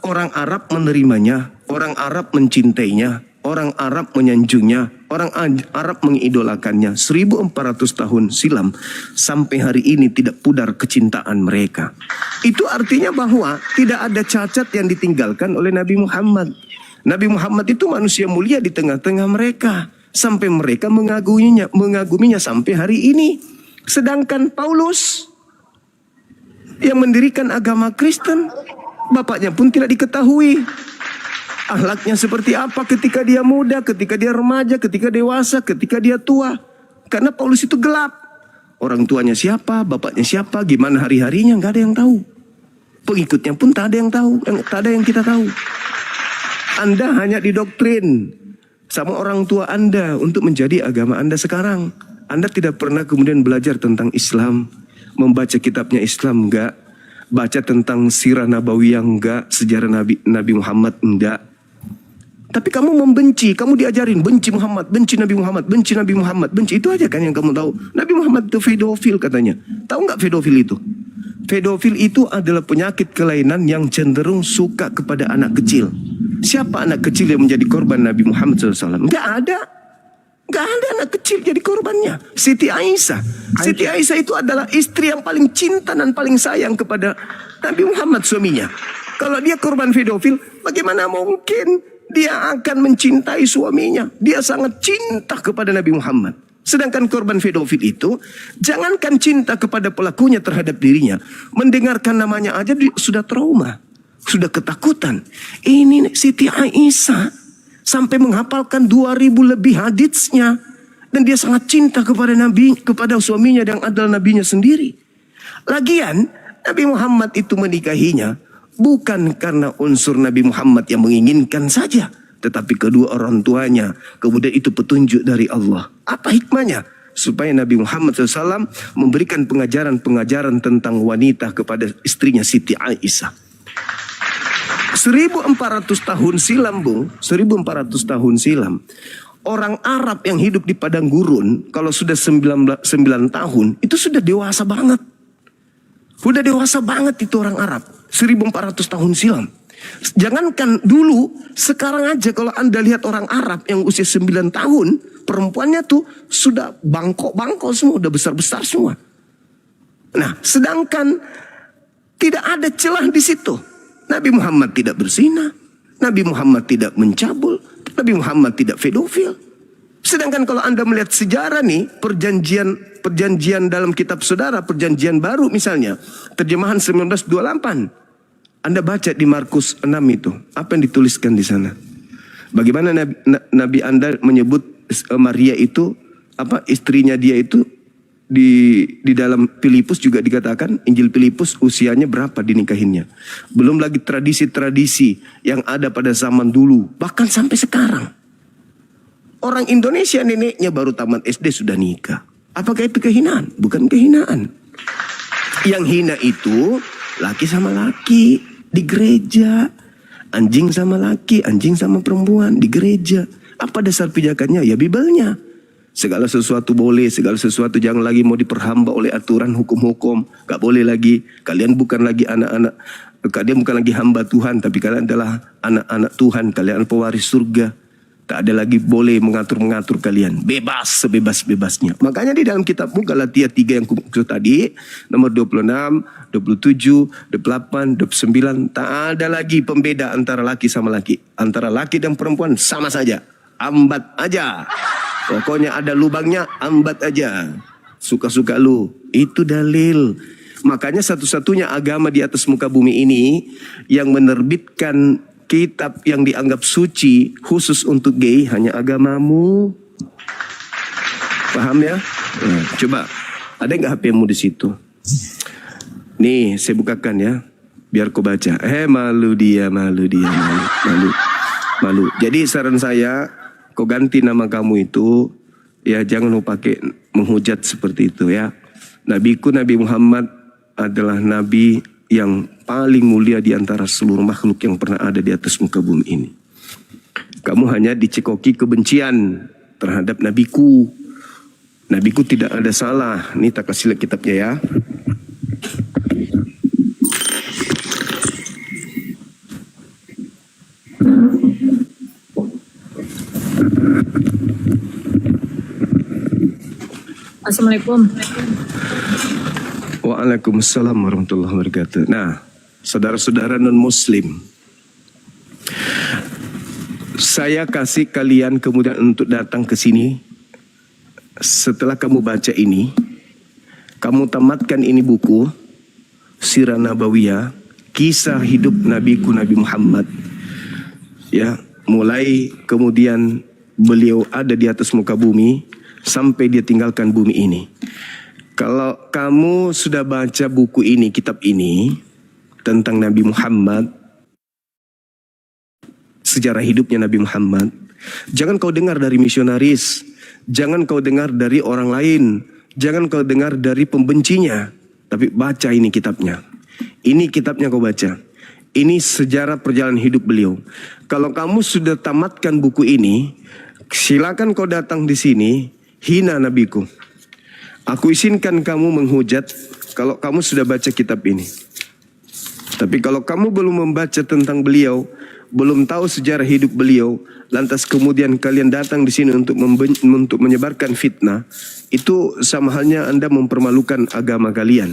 Orang Arab menerimanya, orang Arab mencintainya, orang Arab menyanjungnya, orang Arab mengidolakannya. 1400 tahun silam sampai hari ini tidak pudar kecintaan mereka. Itu artinya bahwa tidak ada cacat yang ditinggalkan oleh Nabi Muhammad. Nabi Muhammad itu manusia mulia di tengah-tengah mereka. Sampai mereka mengaguminya sampai hari ini. Sedangkan Paulus yang mendirikan agama Kristen, bapaknya pun tidak diketahui. Akhlaknya seperti apa ketika dia muda, ketika dia remaja, ketika dewasa, ketika dia tua. Karena Paulus itu gelap. Orang tuanya siapa, bapaknya siapa, gimana hari-harinya, nggak ada yang tahu. Pengikutnya pun tak ada yang tahu, tak ada yang kita tahu. Anda hanya didoktrin sama orang tua Anda untuk menjadi agama Anda sekarang. Anda tidak pernah kemudian belajar tentang Islam, membaca kitabnya Islam, enggak. Baca tentang sirah nabawiyah, enggak. Sejarah Nabi Muhammad, enggak. Tapi kamu membenci, kamu diajarin benci Muhammad, benci Nabi Muhammad, benci Nabi Muhammad, benci. Itu aja kan yang kamu tahu. Nabi Muhammad itu pedofil katanya. Tahu enggak pedofil itu? Pedofil itu adalah penyakit kelainan yang cenderung suka kepada anak kecil. Siapa anak kecil yang menjadi korban Nabi Muhammad SAW? Nggak ada. Nggak ada anak kecil jadi korbannya. Siti Aisyah. Siti Aisyah itu adalah istri yang paling cinta dan paling sayang kepada Nabi Muhammad suaminya. Kalau dia korban pedofil, bagaimana mungkin dia akan mencintai suaminya? Dia sangat cinta kepada Nabi Muhammad. Sedangkan korban pedofil itu, jangankan cinta kepada pelakunya terhadap dirinya, mendengarkan namanya aja sudah trauma, sudah ketakutan. Ini Siti Aisyah sampai menghafalkan 2000 lebih haditsnya, dan dia sangat cinta kepada Nabi, kepada suaminya yang adalah nabinya sendiri. Lagian Nabi Muhammad itu menikahinya bukan karena unsur Nabi Muhammad yang menginginkan saja, tetapi kedua orang tuanya, kemudian itu petunjuk dari Allah. Apa hikmahnya? Supaya Nabi Muhammad SAW memberikan pengajaran-pengajaran tentang wanita kepada istrinya Siti Aisyah. 1400 tahun silam, Bung, 1400 tahun silam, orang Arab yang hidup di padang gurun, kalau sudah 9 tahun, itu sudah dewasa banget. Sudah dewasa banget itu orang Arab, 1400 tahun silam. Jangankan dulu, sekarang aja kalau Anda lihat orang Arab yang usia 9 tahun, perempuannya tuh sudah bangkok-bangkok semua, udah besar-besar semua. Nah, sedangkan tidak ada celah di situ. Nabi Muhammad tidak berzina, Nabi Muhammad tidak mencabul, Nabi Muhammad tidak pedofil. Sedangkan kalau Anda melihat sejarah nih, perjanjian dalam kitab saudara, perjanjian baru misalnya, terjemahan 1928. Anda baca di Markus 6 itu, apa yang dituliskan di sana? Bagaimana Nabi Anda menyebut Maria itu, istrinya dia itu, di dalam Filipus juga dikatakan, Injil Filipus usianya berapa dinikahinnya. Belum lagi tradisi-tradisi yang ada pada zaman dulu, bahkan sampai sekarang. Orang Indonesia neneknya baru tamat SD sudah nikah. Apakah itu kehinaan? Bukan kehinaan. Yang hina itu laki sama laki di gereja, anjing sama laki, anjing sama perempuan di gereja. Apa dasar pijakannya? Ya Bibelnya. Segala sesuatu boleh, segala sesuatu jangan lagi mau diperhamba oleh aturan hukum-hukum. Gak boleh lagi. Kalian bukan lagi anak-anak, kalian bukan lagi hamba Tuhan, tapi kalian adalah anak-anak Tuhan. Kalian pewaris surga. Tak ada lagi boleh mengatur-mengatur kalian. Bebas, sebebas-bebasnya. Makanya di dalam kitabmu Galatia 3 yang kumaksud tadi, nomor 26, 27, 28, 29, tak ada lagi pembeda antara laki sama laki. Antara laki dan perempuan sama saja. Ambat aja. Pokoknya ada lubangnya, ambat aja. Suka-suka lu. Itu dalil. Makanya satu-satunya agama di atas muka bumi ini yang menerbitkan kitab yang dianggap suci khusus untuk gay hanya agamamu. Paham ya? Nah, coba, ada nggak HP-mu di situ? Nih, saya bukakan ya, biar kau baca. Malu dia. Jadi saran saya, kau ganti nama kamu itu, ya jangan lu pakai menghujat seperti itu ya. Nabiku Nabi Muhammad adalah nabi yang paling mulia di antara seluruh makhluk yang pernah ada di atas muka bumi ini. Kamu hanya dicekoki kebencian terhadap nabiku. Nabiku tidak ada salah. Ini tak kasih lihat kitabnya ya. Assalamualaikum. Waalaikumsalam warahmatullahi wabarakatuh. Nah, saudara-saudara non-muslim, saya kasih kalian kemudian untuk datang ke sini. Setelah kamu baca ini, kamu tamatkan ini buku Sirah Nabawiyah, kisah hidup nabiku Nabi Muhammad. Ya, mulai kemudian beliau ada di atas muka bumi sampai dia tinggalkan bumi ini. Kalau kamu sudah baca buku ini, kitab ini tentang Nabi Muhammad, sejarah hidupnya Nabi Muhammad, jangan kau dengar dari misionaris, jangan kau dengar dari orang lain, jangan kau dengar dari pembencinya, tapi baca ini kitabnya. Ini kitabnya kau baca. Ini sejarah perjalanan hidup beliau. Kalau kamu sudah tamatkan buku ini, silakan kau datang di sini, hina nabiku. Aku izinkan kamu menghujat kalau kamu sudah baca kitab ini. Tapi kalau kamu belum membaca tentang beliau, belum tahu sejarah hidup beliau, lantas kemudian kalian datang di sini untuk menyebarkan fitnah, itu sama halnya Anda mempermalukan agama kalian.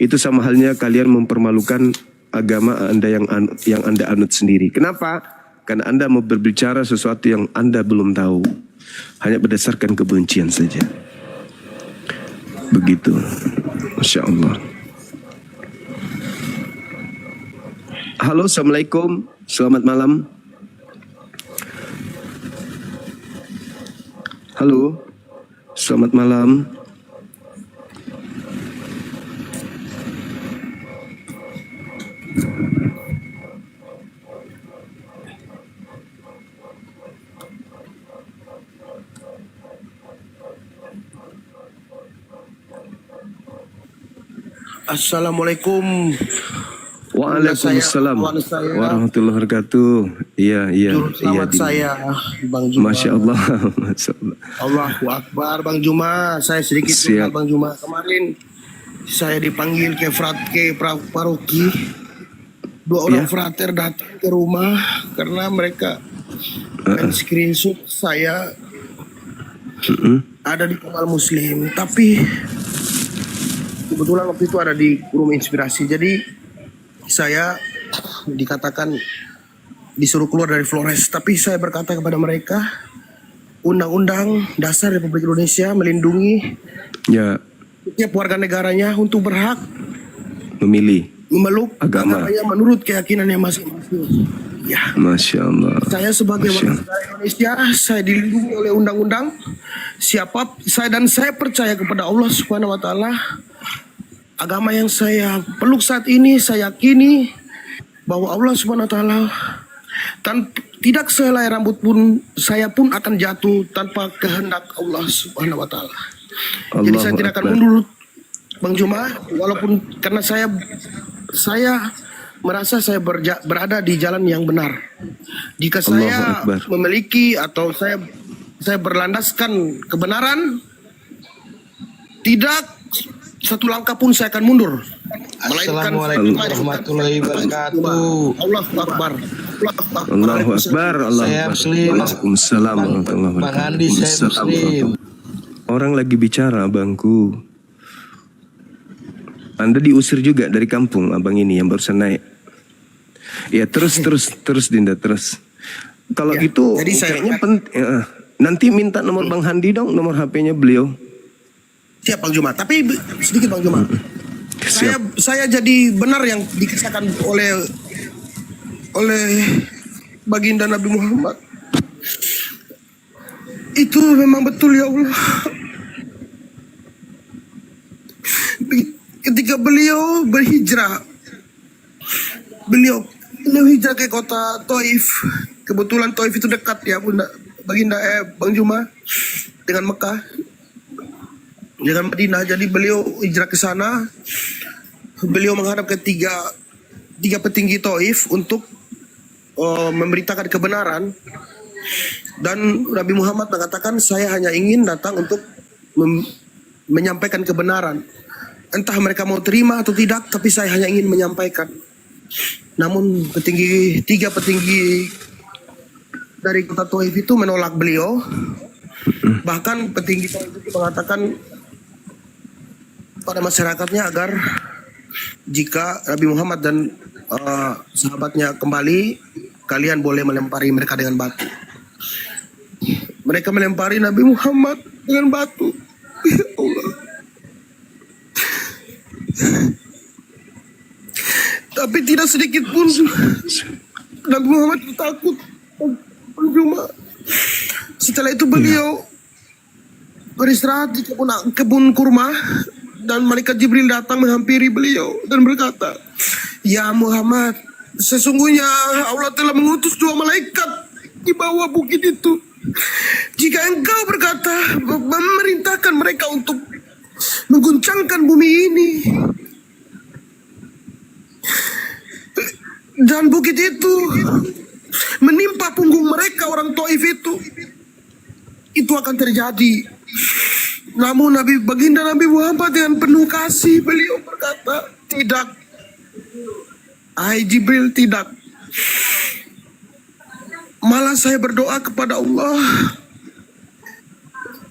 Itu sama halnya kalian mempermalukan agama Anda yang Anda anut sendiri. Kenapa? Karena Anda mau berbicara sesuatu yang Anda belum tahu, hanya berdasarkan kebencian saja. Begitu. Masya Allah. Halo, Assalamualaikum. Selamat malam. Halo, selamat malam. Assalamualaikum. Waalaikumsalam warahmatullahi wabarakatuh. Iya. Selamat saya, Bang Juma. Masya Allah. Masya Allah. Allahu Akbar, Bang Juma. Saya sedikit Siap. Bang Juma. Kemarin saya dipanggil ke paroki. Dua orang frater datang ke rumah karena mereka screenshot saya ada di kanal Muslim. Tapi kebetulan waktu itu ada di Room Inspirasi. Jadi saya dikatakan disuruh keluar dari Flores. Tapi saya berkata kepada mereka, Undang-Undang Dasar Republik Indonesia melindungi setiap warga negaranya untuk berhak memilih memeluk agama agamanya menurut keyakinannya masing-masing. Ya. Masya Allah. Saya sebagai warga negara Indonesia, saya dilindungi oleh undang-undang. Saya percaya kepada Allah Subhanahu wa taala. Agama yang saya peluk saat ini, saya yakini bahwa Allah Subhanahu wa taala tidak sehelai rambut pun saya pun akan jatuh tanpa kehendak Allah Subhanahu wa taala. Jadi saya tidak akan mundur, Bang Juma, walaupun karena saya merasa saya berada di jalan yang benar. Jika saya memiliki atau saya berlandaskan kebenaran, tidak satu langkah pun saya akan mundur. Assalamualaikum warahmatullahi wabarakatuh. Allahu Akbar. Allahu Akbar. Waalaikumsalam warahmatullahi Bang Andi, saya Muslim. Orang lagi bicara, Bangku. Anda diusir juga dari kampung, abang ini yang barusan naik. Ya terus Dinda terus. Kalau gitu kayaknya nanti minta nomor Bang Handi dong, nomor HP-nya beliau. Siap Bang Juma, tapi sedikit Bang Juma. Saya jadi benar yang dikisahkan oleh baginda Nabi Muhammad. Itu memang betul ya Allah. Ketika beliau berhijrah, beliau hijrah ke kota Taif. Kebetulan Taif itu dekat ya baginda Bang Juma dengan Mekah, dengan Madinah. Jadi beliau hijrah ke sana. Beliau menghadap ke tiga petinggi Taif untuk memberitakan kebenaran. Dan Nabi Muhammad mengatakan, saya hanya ingin datang untuk menyampaikan kebenaran. Entah mereka mau terima atau tidak, tapi saya hanya ingin menyampaikan. Namun tiga petinggi dari kota Taif itu menolak beliau. Bahkan petinggi Taif itu mengatakan pada masyarakatnya agar jika Nabi Muhammad dan sahabatnya kembali, kalian boleh melempari mereka dengan batu. Mereka melempari Nabi Muhammad dengan batu. Ya Allah. Tapi tidak sedikit pun Nabi Muhammad takut. Cuma setelah itu beliau beristirahat di kebun kurma, dan malaikat Jibril datang menghampiri beliau dan berkata, "Ya Muhammad, sesungguhnya Allah telah mengutus 2 malaikat di bawah bukit itu. Jika engkau berkata memerintahkan mereka untuk mengguncangkan bumi ini, dan bukit itu menimpa punggung mereka orang Taif itu akan terjadi." Namun baginda Nabi Muhammad dengan penuh kasih beliau berkata, "Tidak. Hai Jibril, tidak. Malah saya berdoa kepada Allah,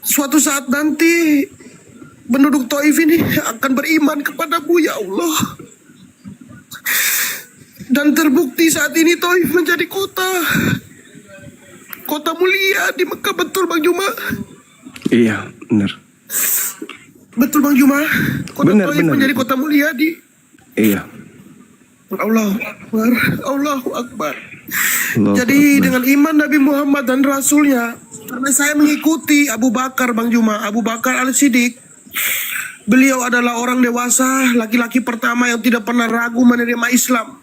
suatu saat nanti penduduk Taif ini akan beriman kepadamu ya Allah. Dan terbukti saat ini Taif menjadi kota mulia di Mekah. Betul Bang Juma? Iya, benar. Betul Bang Juma? Kota Benar, Taif benar. menjadi kota mulia di Iya. Allahu Akbar, Allahu Akbar. Allahu Jadi Akbar. dengan iman Nabi Muhammad dan Rasulnya, karena saya mengikuti Abu Bakar Bang Juma, Abu Bakar Al-Siddiq. Beliau adalah orang dewasa, laki-laki pertama yang tidak pernah ragu menerima Islam.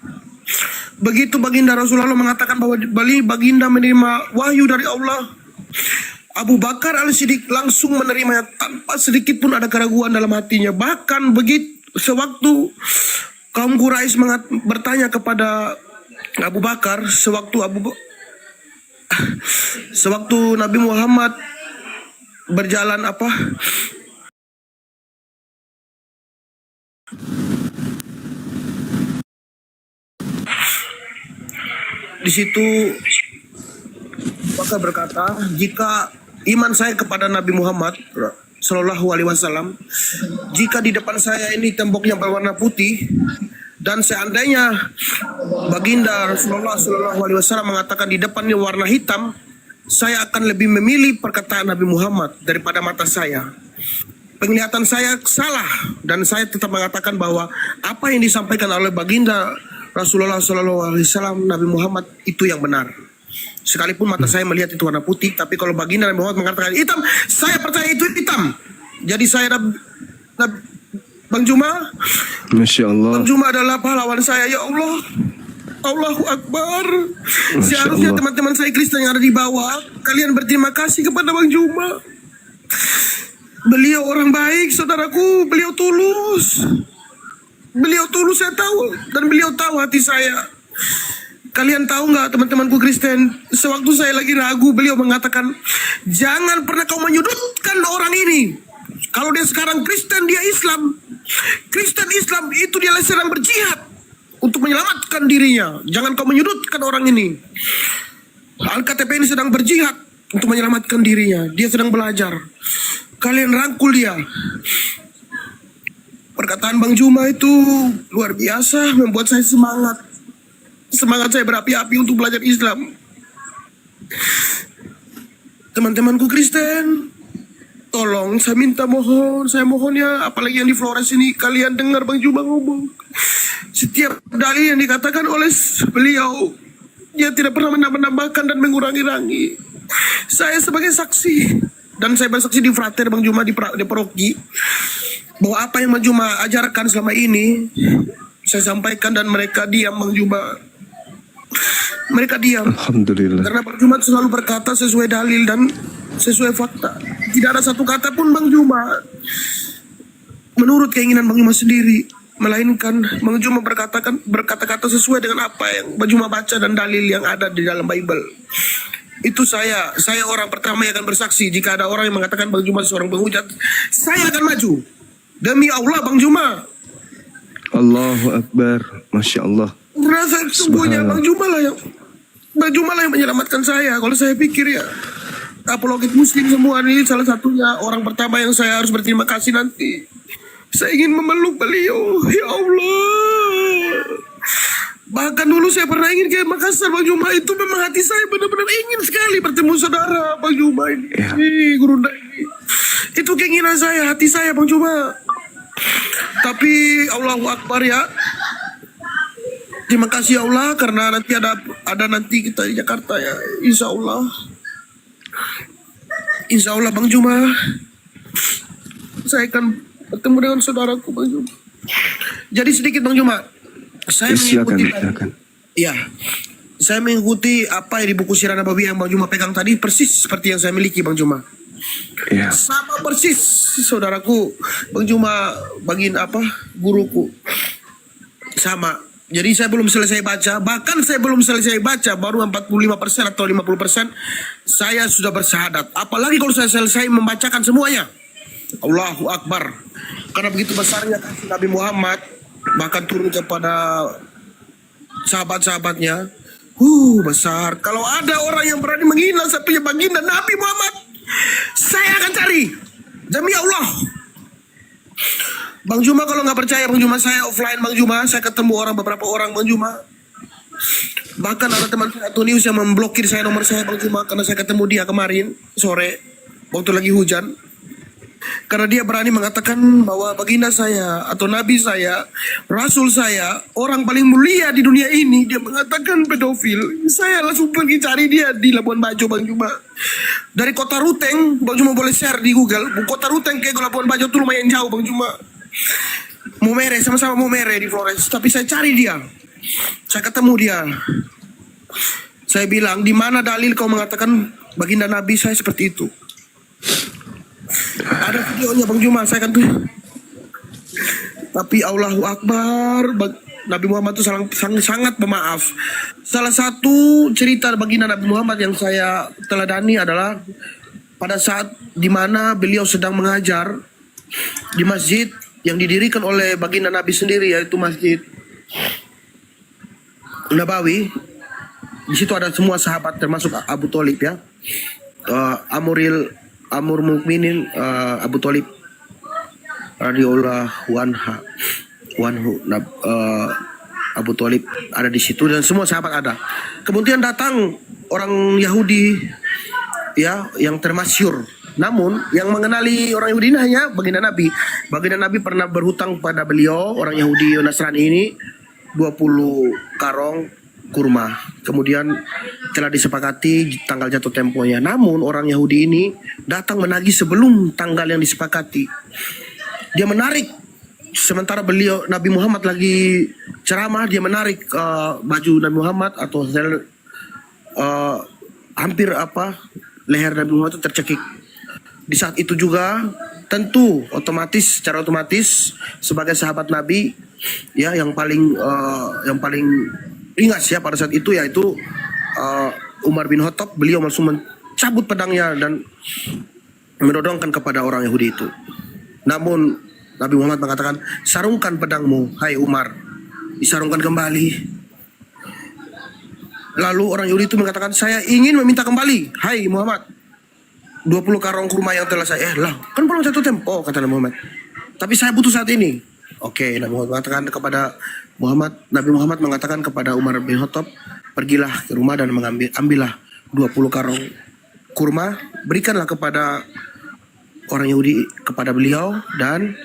Begitu baginda Rasulullah mengatakan bahwa baginda menerima wahyu dari Allah, Abu Bakar Al-Siddiq langsung menerimanya tanpa sedikit pun ada keraguan dalam hatinya. Bahkan begitu sewaktu kaum Quraisy bertanya kepada Abu Bakar, sewaktu Nabi Muhammad berjalan di situ Bakar berkata, jika iman saya kepada Nabi Muhammad Sallallahu Alaihi Wasallam, jika di depan saya ini temboknya berwarna putih, dan seandainya baginda Rasulullah Sallallahu Alaihi Wasallam mengatakan di depannya warna hitam, saya akan lebih memilih perkataan Nabi Muhammad daripada mata saya. Penglihatan saya salah, dan saya tetap mengatakan bahwa apa yang disampaikan oleh baginda Rasulullah Sallallahu Alaihi Wasallam Nabi Muhammad itu yang benar. Sekalipun mata saya melihat itu warna putih, tapi kalau baginda Nabi Muhammad mengatakan hitam, saya percaya itu hitam. Jadi saya Bang Juma, Masya Allah. Bang Juma adalah pahlawan saya ya Allah. Allahu Akbar. Masya Seharusnya Allah. teman-teman saya Kristen yang ada di bawah, kalian berterima kasih kepada Bang Juma. Beliau orang baik, saudaraku. Beliau tulus. Beliau tulus, saya tahu. Dan beliau tahu hati saya. Kalian tahu nggak teman-temanku Kristen, sewaktu saya lagi ragu, beliau mengatakan, jangan pernah kau menyudutkan orang ini. Kalau dia sekarang Kristen, dia Islam. Kristen Islam itu dia sedang berjihad untuk menyelamatkan dirinya. Jangan kau menyudutkan orang ini. Al-KTP ini sedang berjihad untuk menyelamatkan dirinya. Dia sedang belajar. Kalian rangkul dia. Perkataan Bang Juma itu luar biasa, membuat saya semangat. Semangat saya berapi-api untuk belajar Islam. Teman-temanku Kristen, tolong saya mohon ya, apalagi yang di Flores ini, kalian dengar Bang Juma ngomong. Setiap dalil yang dikatakan oleh beliau, dia tidak pernah menambah-nambahkan dan mengurangi-rangi. Saya sebagai saksi, dan saya bersaksi di frater Bang Juma di paroki, bahwa apa yang Bang Juma ajarkan selama ini, saya sampaikan dan mereka diam Bang Juma. Mereka diam. Alhamdulillah. Karena Bang Juma selalu berkata sesuai dalil dan sesuai fakta. Tidak ada satu kata pun Bang Juma menurut keinginan Bang Juma sendiri, melainkan Bang Juma berkata-kata sesuai dengan apa yang Bang Juma baca dan dalil yang ada di dalam Bible. Itu saya orang pertama yang akan bersaksi. Jika ada orang yang mengatakan Bang Juma seorang penghujat, saya akan maju. Demi Allah Bang Juma. Allahu Akbar. Masya Allah. Rasa sesungguhnya Bang Juma lah yang menyelamatkan saya. Kalau saya pikir ya, apologet muslim semua ini salah satunya orang pertama yang saya harus berterima kasih nanti. Saya ingin memeluk beliau, ya Allah. Bahkan dulu saya pernah ingin ke Makassar Bang Juma, itu memang hati saya benar-benar ingin sekali bertemu saudara Bang Juma ini, Ya. Gurunda ini. Itu keinginan saya, hati saya Bang Juma. Tapi Allahu Akbar ya. Terima kasih ya Allah, karena nanti ada nanti kita di Jakarta ya, Insya Allah Bang Juma, saya akan bertemu dengan saudaraku Bang Juma. Jadi sedikit Bang Juma, saya Silakan. ya, saya mengikuti apa yang di buku Sirah Nabawi yang Bang Juma pegang tadi, persis seperti yang saya miliki Bang Juma. Ya. Sama persis saudaraku Bang Juma bagian guruku sama. Jadi saya belum selesai baca, bahkan saya belum selesai baca, baru 45% atau 50% saya sudah bersyahadat. Apalagi kalau saya selesai membacakan semuanya. Allahu Akbar. Karena begitu besarnya kasih Nabi Muhammad, bahkan turun kepada sahabat-sahabatnya. Besar. Kalau ada orang yang berani menghina satunya baginda Nabi Muhammad, saya akan cari. Demi Allah. Bang Juma, kalau nggak percaya Bang Juma, saya offline Bang Juma, saya ketemu beberapa orang Bang Juma. Bahkan ada teman saya Tunius yang memblokir saya nomor saya Bang Juma karena saya ketemu dia kemarin sore waktu lagi hujan. Karena dia berani mengatakan bahwa baginda saya atau nabi saya, rasul saya, orang paling mulia di dunia ini, dia mengatakan pedofil. Saya langsung pergi cari dia di Labuan Bajo Bang Juma. Dari kota Ruteng, Bang Juma boleh share di Google. Kota Ruteng ke Labuan Bajo itu lumayan jauh Bang Juma. Momere, sama-sama Momere di Flores. Tapi saya cari dia. Saya ketemu dia. Saya bilang, di mana dalil kau mengatakan baginda nabi saya seperti itu? Ada videonya Bang Juma, saya kan tuh. Tapi Allahu Akbar, Nabi Muhammad itu sangat pemaaf. Salah satu cerita baginda Nabi Muhammad yang saya teladani adalah pada saat dimana beliau sedang mengajar di masjid yang didirikan oleh baginda Nabi sendiri, yaitu Masjid Nabawi. Di situ ada semua sahabat termasuk Abu Thalib ya, Amur Mukminin Abu Thalib radhiyallahu anhu, Abu Thalib ada di situ dan semua sahabat ada. Kemudian datang orang Yahudi ya yang termasyhur. Namun yang mengenali orang Yahudi ini hanya baginda Nabi. Baginda Nabi pernah berhutang pada beliau orang Yahudi Nasrani ini 20 karong kurma. Kemudian telah disepakati tanggal jatuh temponya. Namun orang Yahudi ini datang menagih sebelum tanggal yang disepakati. Dia menarik sementara beliau Nabi Muhammad lagi ceramah, dia menarik baju Nabi Muhammad atau hampir leher Nabi Muhammad itu tercekik. Di saat itu juga tentu secara otomatis sebagai sahabat Nabi ya yang paling ringas ya pada saat itu yaitu Umar bin Khattab, beliau langsung mencabut pedangnya dan menodongkan kepada orang Yahudi itu. Namun Nabi Muhammad mengatakan, sarungkan pedangmu, hai Umar. Disarungkan kembali. Lalu orang Yahudi itu mengatakan, saya ingin meminta kembali, hai Muhammad, 20 karung kurma yang telah saya, kan belum jatuh tempo, kata Nabi Muhammad. Tapi saya butuh saat ini. Oke, Nabi Muhammad mengatakan kepada Nabi Muhammad mengatakan kepada Umar bin Khattab, pergilah ke rumah dan ambillah 20 karung kurma, berikanlah kepada orang Yahudi kepada beliau dan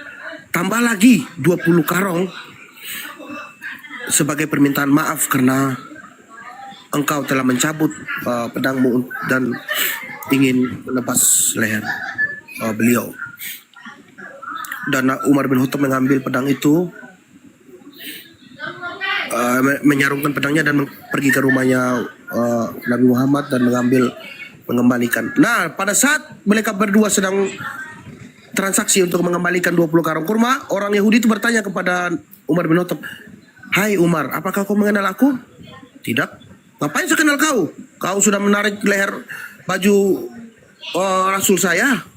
tambah lagi 20 karung sebagai permintaan maaf karena engkau telah mencabut pedangmu dan ingin melepas leher beliau. Dan Umar bin Khattab mengambil pedang itu, menyarungkan pedangnya dan pergi ke rumahnya Nabi Muhammad dan mengembalikan. Nah, pada saat mereka berdua sedang transaksi untuk mengembalikan 20 karung kurma, orang Yahudi itu bertanya kepada Umar bin Khattab, hai Umar, apakah kau mengenal aku? Tidak. Ngapain saya kenal kau? Kau sudah menarik leher baju Rasul saya.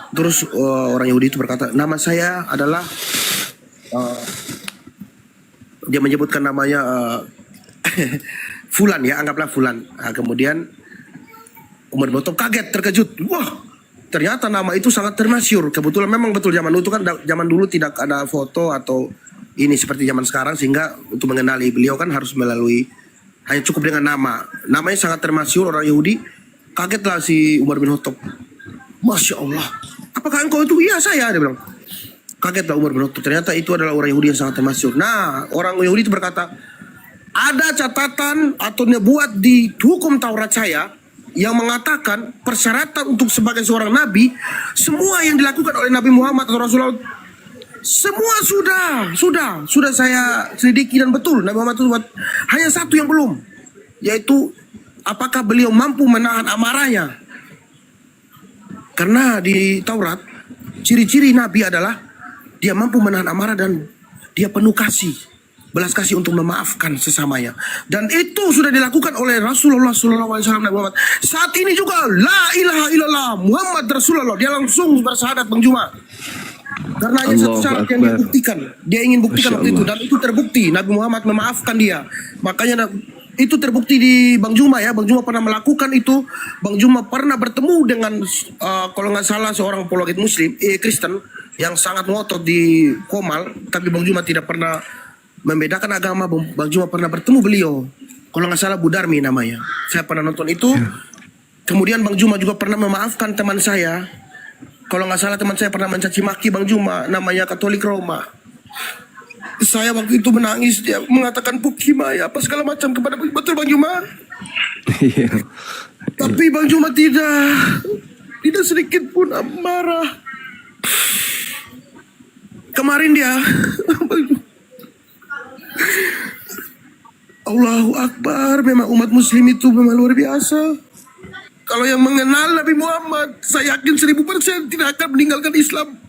Terus orang Yahudi itu berkata, nama saya adalah dia menyebutkan namanya Fulan ya, anggaplah Fulan. Nah, kemudian Umar bin Khattab kaget, terkejut. Wah, ternyata nama itu sangat termasyhur. Kebetulan memang betul zaman dulu tidak ada foto atau ini seperti zaman sekarang, sehingga untuk mengenali beliau kan harus melalui hanya cukup dengan nama. Namanya sangat termasyhur orang Yahudi. Kagetlah si Umar bin Khattab. Masya Allah, apakah engkau itu? Iya saya, dia bilang. Kagetlah Umar bin Khattab, ternyata itu adalah orang Yahudi yang sangat termasyhur. Nah, orang Yahudi itu berkata, ada catatan atau buat di hukum Taurat saya yang mengatakan persyaratan untuk sebagai seorang nabi, semua yang dilakukan oleh Nabi Muhammad atau Rasulullah, semua sudah saya selidiki dan betul. Nabi Muhammad itu hanya satu yang belum, yaitu apakah beliau mampu menahan amarahnya. Karena di Taurat ciri-ciri nabi adalah dia mampu menahan amarah dan dia penuh kasih, belas kasih untuk memaafkan sesamanya. Dan itu sudah dilakukan oleh Rasulullah SAW Nabi Muhammad. Saat ini juga la ilaha illallah Muhammad Rasulullah, dia langsung bersyahadat Bang Juma. Karena hanya satu Allahu syarat yang dia Akbar. buktikan. Dia ingin buktikan Masya waktu itu Allah. dan itu terbukti. Nabi Muhammad memaafkan dia. Makanya itu terbukti di Bang Juma ya. Bang Juma pernah melakukan itu. Bang Juma pernah bertemu dengan kalau nggak salah seorang apologet Muslim, Kristen yang sangat ngotot di Komal. Tapi Bang Juma tidak pernah membedakan agama. Bang Juma pernah bertemu beliau. Kalau nggak salah Budarmi namanya. Saya pernah nonton itu. Kemudian Bang Juma juga pernah memaafkan teman saya. Kalau nggak salah teman saya pernah mencaci maki Bang Juma, namanya Katolik Roma. Saya waktu itu menangis, dia mengatakan Pukimaya apa segala macam kepada betul Bang Juma. Iya. Tapi Bang Juma tidak sedikit pun marah. Kemarin dia Allahu Akbar, memang umat muslim itu memang luar biasa. Kalau yang mengenal Nabi Muhammad, saya yakin 1000% tidak akan meninggalkan Islam.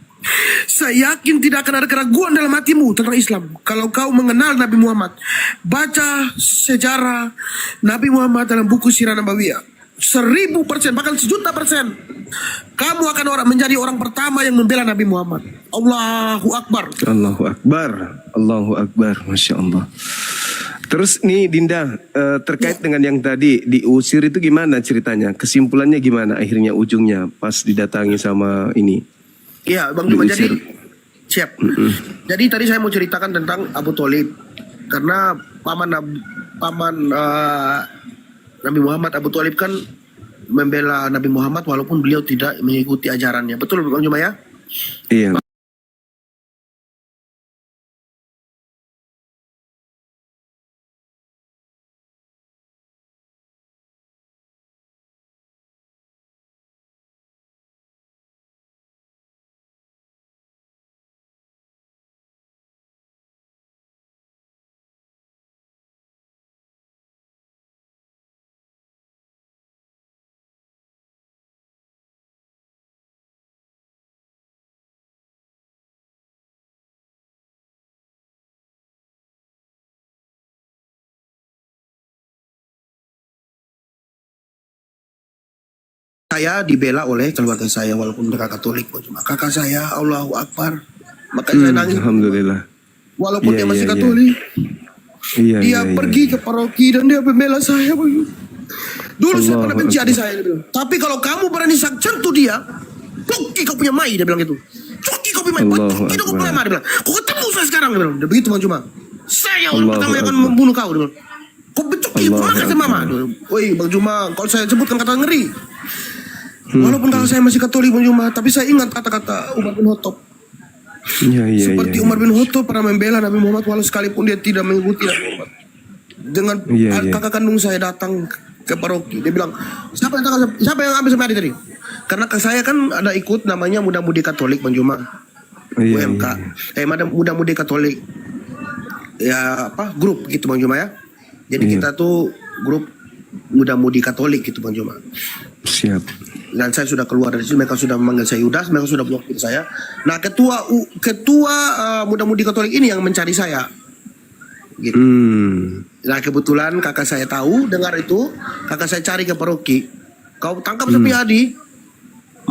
Saya yakin tidak akan ada keraguan dalam hatimu tentang Islam. Kalau kau mengenal Nabi Muhammad, baca sejarah Nabi Muhammad dalam buku Sirah Nabawiyah. 1000%, bahkan 1.000.000%. Kamu akan menjadi orang pertama yang membela Nabi Muhammad. Allahu Akbar. Allahu Akbar. Allahu Akbar. Masya Allah. Terus nih Dinda, terkait dengan yang tadi diusir itu gimana ceritanya? Kesimpulannya gimana akhirnya ujungnya pas didatangi sama ini? Iya, Bang Juma, jadi Diusir. siap. Jadi tadi saya mau ceritakan tentang Abu Thalib. Karena paman Nabi Muhammad, Abu Thalib kan membela Nabi Muhammad walaupun beliau tidak mengikuti ajarannya. Betul Bang Juma ya? Iya. Saya dibela oleh keluarga saya walaupun mereka Katolik. Bang Juma. Kakak saya, Allahu Akbar. Makanya saya nangis. Alhamdulillah. Walaupun Iya, dia masih iya, iya. Katolik. Iya. Dia pergi ke paroki dan dia membela saya. Bang Juma. Dulu saya Allahu pernah benci Akbar. adik saya. Dia bilang. Tapi kalau kamu berani sentuh dia, cuki kau punya mai, dia bilang gitu. Cuki kau punya mai, Allahu cuki kau Akbar. punya mai, dia bilang. Kau ketemu saya sekarang, dia bilang. Dia begitu Bang Juma. Saya orang Allahu pertama yang akan Akbar. membunuh kau, dia bilang. Kau becuki, kau Allahu makan sama mama. Akbar. Woi Bang Juma, kalau saya sebutkan kata ngeri. Walaupun kalau saya masih Katolik Bang Juma, tapi saya ingat kata-kata Umar bin Khattab. Iya, iya, Seperti iya. Umar bin Khattab pernah membela Nabi Muhammad walau sekalipun dia tidak mengikuti Nabi Muhammad. Dengan Iya, iya. kakak kandung saya datang ke paroki, dia bilang, siapa yang ambil semadi tadi? Karena saya kan ada ikut namanya Muda-Mudi Katolik Bang Juma. Iya, UMK. iya. Muda-Mudi Katolik. Ya apa? Grup gitu Bang Juma ya. Jadi Iya. kita tuh grup Muda-Mudi Katolik gitu Bang Juma. Siap. Dan saya sudah keluar dari sini, mereka sudah memanggil saya Yudas, mereka sudah blokir saya. Nah ketua Muda-Mudi Katolik ini yang mencari saya. Gitu. Nah kebetulan kakak saya tahu, dengar itu, kakak saya cari ke paroki. Kau tangkap Sapiadi.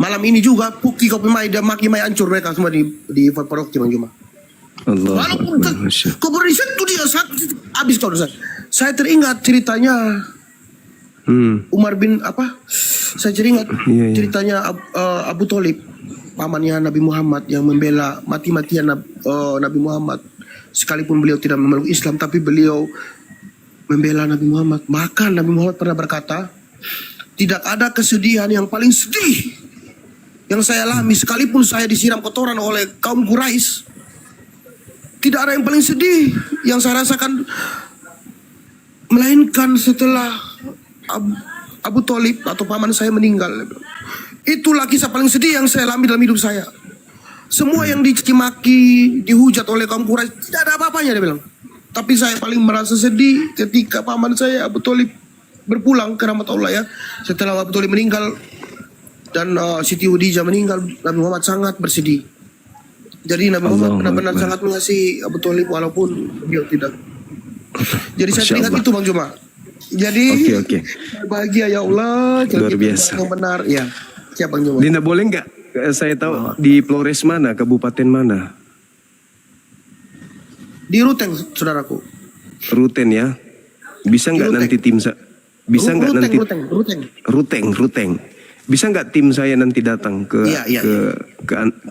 Malam ini juga Puki kau pemai dan maki mai hancur mereka semua di paroki Bang Juma. Allahu Walaupun Akbar. Masya. kau beriset tuh dia habis kau dosa. Saya teringat ceritanya Umar bin apa? Saya teringat Iya, iya. ceritanya Abu Thalib, pamannya Nabi Muhammad yang membela mati-matian Nabi Muhammad. Sekalipun beliau tidak memeluk Islam, tapi beliau membela Nabi Muhammad. Maka Nabi Muhammad pernah berkata, tidak ada kesedihan yang paling sedih yang saya alami sekalipun saya disiram kotoran oleh kaum Quraisy. Tidak ada yang paling sedih yang saya rasakan melainkan setelah Abu Thalib atau paman saya meninggal. Itulah kisah paling sedih yang saya alami dalam hidup saya. Semua yang dicaci maki, dihujat oleh kaum Quraisy, tidak ada apa-apanya dia bilang. Tapi saya paling merasa sedih ketika paman saya Abu Thalib berpulang ke rahmat Allah ya. Setelah Abu Thalib meninggal dan Siti Khadijah meninggal, Nabi Muhammad sangat bersedih. Jadi Nabi Muhammad Allahu benar-benar Akbar. sangat mengasihi Abu Thalib walaupun beliau tidak. Jadi saya Masya teringat Allah. itu Bang Juma. Jadi Oke. bahagia ya Allah. Luar biasa. Yang benar, ya. Siap Bang Juma. Dinda boleh nggak saya tahu di Flores mana, kabupaten mana? Di Ruteng, saudaraku. Ruten ya. Bisa nggak Ruteng. nanti bisa nggak nanti Ruteng. Bisa nggak tim saya nanti datang ke Iya.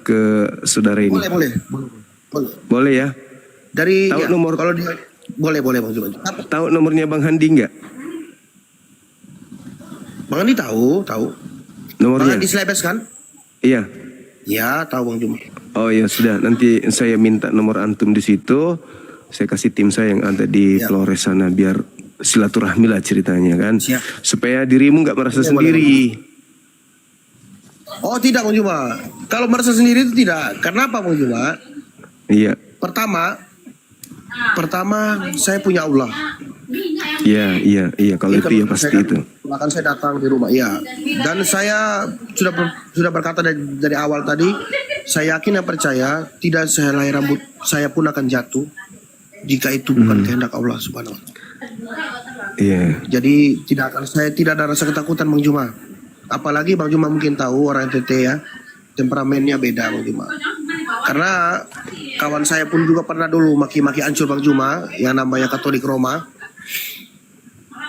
ke saudara ini? Boleh. Boleh ya. Dari Tahu nomor- kalau dia boleh Bang Juma. Tahu nomornya Bang Handi nggak? Bang Andi tahu. Bang Nomornya? Andi Slebes kan? Iya. Ya, tahu Bang Juma. Oh ya sudah, nanti saya minta nomor antum di situ. Saya kasih tim saya yang ada di Ya. Flores sana biar silaturahmi lah ceritanya kan. Siap. Supaya dirimu nggak merasa Ya, sendiri. Oh tidak Bang Juma. Kalau merasa sendiri itu tidak. Kenapa Bang Juma? Iya. Pertama saya punya Allah. Iya. Kalau itu ya pasti itu. Bahkan saya datang di rumah, ya. Dan saya sudah berkata dari awal tadi, saya yakin dan percaya tidak sehelai rambut saya pun akan jatuh jika itu bukan kehendak Allah Subhanahu wa taala. Iya. Jadi saya tidak ada rasa ketakutan Bang Juma. Apalagi Bang Juma mungkin tahu orang NTT ya, temperamennya beda Bang Juma. Karena kawan saya pun juga pernah dulu maki-maki hancur Bang Juma yang namanya Katolik Roma.